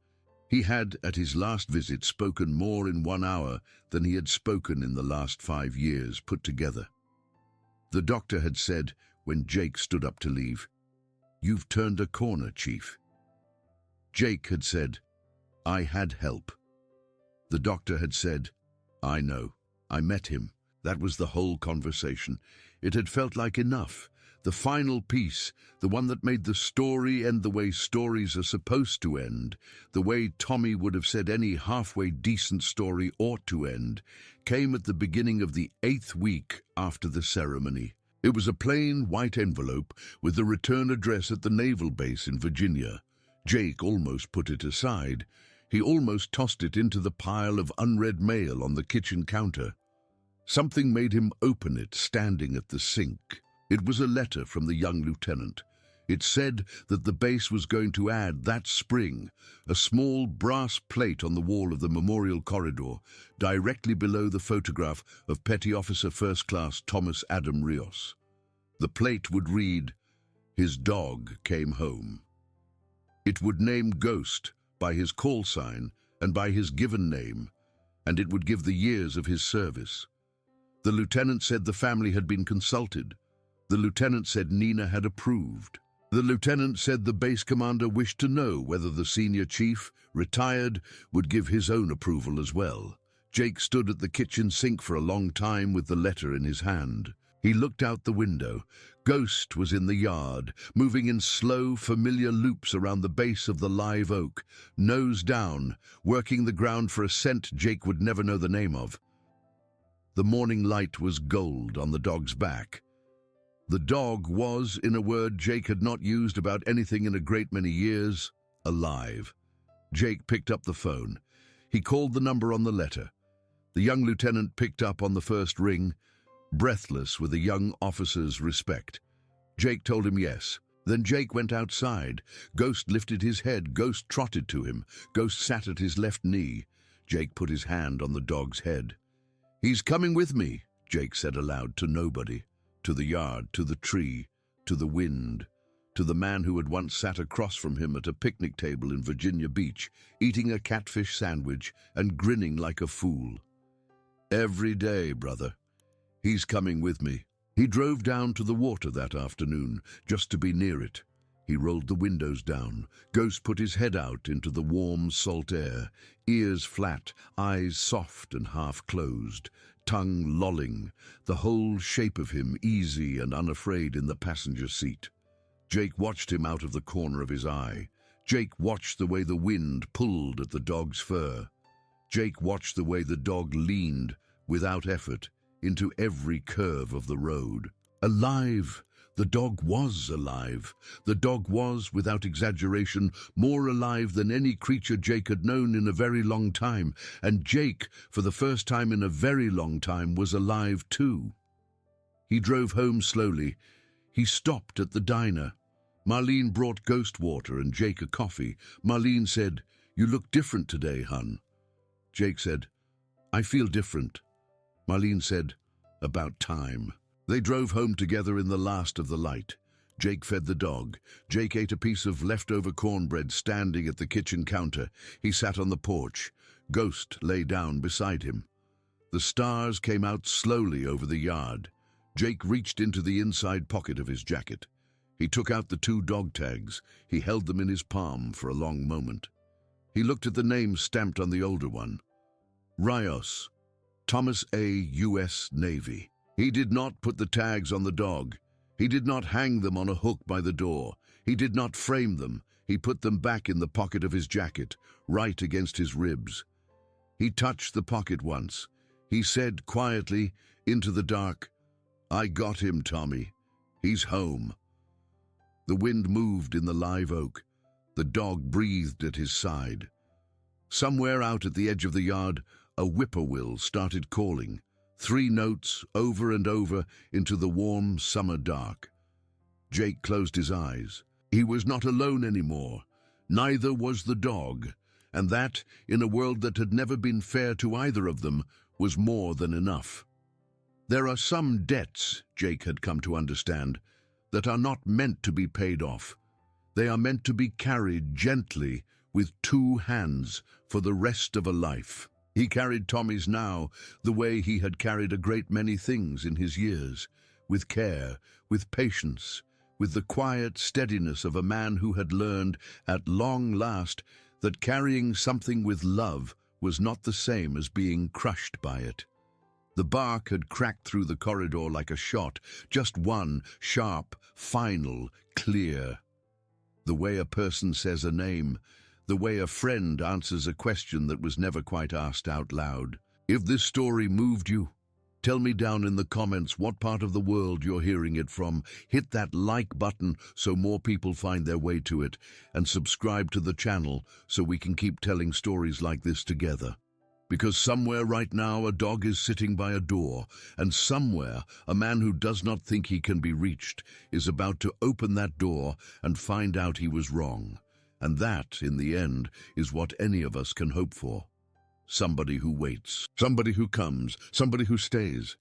He had, at his last visit, spoken more in 1 hour than he had spoken in the last 5 years put together. The doctor had said, when Jake stood up to leave, "You've turned a corner, Chief." Jake had said, "I had help." The doctor had said, "I know. I met him." That was the whole conversation. It had felt like enough. The final piece, the one that made the story end the way stories are supposed to end, the way Tommy would have said any halfway decent story ought to end, came at the beginning of the 8th week after the ceremony. It was a plain white envelope with the return address at the naval base in Virginia. Jake almost put it aside. He almost tossed it into the pile of unread mail on the kitchen counter. Something made him open it, standing at the sink. It was a letter from the young lieutenant. It said that the base was going to add that spring a small brass plate on the wall of the memorial corridor, directly below the photograph of Petty Officer First Class Thomas Adam Rios. The plate would read, "His dog came home." It would name Ghost by his call sign and by his given name, and it would give the years of his service. The lieutenant said the family had been consulted. The lieutenant said Nina had approved. The lieutenant said the base commander wished to know whether the senior chief, retired, would give his own approval as well. Jake stood at the kitchen sink for a long time with the letter in his hand. He looked out the window. Ghost was in the yard, moving in slow, familiar loops around the base of the live oak, nose down, working the ground for a scent Jake would never know the name of. The morning light was gold on the dog's back. The dog was, in a word Jake had not used about anything in a great many years, alive. Jake picked up the phone. He called the number on the letter. The young lieutenant picked up on the first ring, breathless with a young officer's respect. Jake told him yes. Then Jake went outside. Ghost lifted his head. Ghost trotted to him. Ghost sat at his left knee. Jake put his hand on the dog's head. "He's coming with me," Jake said aloud to nobody. To the yard, to the tree, to the wind, to the man who had once sat across from him at a picnic table in Virginia Beach, eating a catfish sandwich and grinning like a fool. "Every day, brother. He's coming with me." He drove down to the water that afternoon, just to be near it. He rolled the windows down. Ghost put his head out into the warm, salt air, ears flat, eyes soft and half-closed, tongue lolling, the whole shape of him easy and unafraid in the passenger seat. Jake watched him out of the corner of his eye. Jake watched the way the wind pulled at the dog's fur. Jake watched the way the dog leaned, without effort, into every curve of the road. Alive! The dog was alive. The dog was, without exaggeration, more alive than any creature Jake had known in a very long time, and Jake, for the first time in a very long time, was alive too. He drove home slowly. He stopped at the diner. Marlene brought Ghost water and Jake a coffee. Marlene said, "You look different today, hun." Jake said, "I feel different." Marlene said, "About time." They drove home together in the last of the light. Jake fed the dog. Jake ate a piece of leftover cornbread standing at the kitchen counter. He sat on the porch. Ghost lay down beside him. The stars came out slowly over the yard. Jake reached into the inside pocket of his jacket. He took out the 2 dog tags. He held them in his palm for a long moment. He looked at the name stamped on the older one. Rios, Thomas A. U.S. Navy. He did not put the tags on the dog. He did not hang them on a hook by the door. He did not frame them. He put them back in the pocket of his jacket, right against his ribs. He touched the pocket once. He said quietly, into the dark, "I got him, Tommy. He's home." The wind moved in the live oak. The dog breathed at his side. Somewhere out at the edge of the yard, a whippoorwill started calling. 3 notes, over and over, into the warm summer dark. Jake closed his eyes. He was not alone anymore. Neither was the dog. And that, in a world that had never been fair to either of them, was more than enough. There are some debts, Jake had come to understand, that are not meant to be paid off. They are meant to be carried gently with two hands for the rest of a life. He carried Tommy's now the way he had carried a great many things in his years, with care, with patience, with the quiet steadiness of a man who had learned at long last that carrying something with love was not the same as being crushed by it. The bark had cracked through the corridor like a shot, just one, sharp, final, clear. The way a person says a name, the way a friend answers a question that was never quite asked out loud. If this story moved you, tell me down in the comments what part of the world you're hearing it from. Hit that like button so more people find their way to it, and subscribe to the channel so we can keep telling stories like this together. Because somewhere right now a dog is sitting by a door, and somewhere a man who does not think he can be reached is about to open that door and find out he was wrong. And that, in the end, is what any of us can hope for. Somebody who waits, somebody who comes, somebody who stays.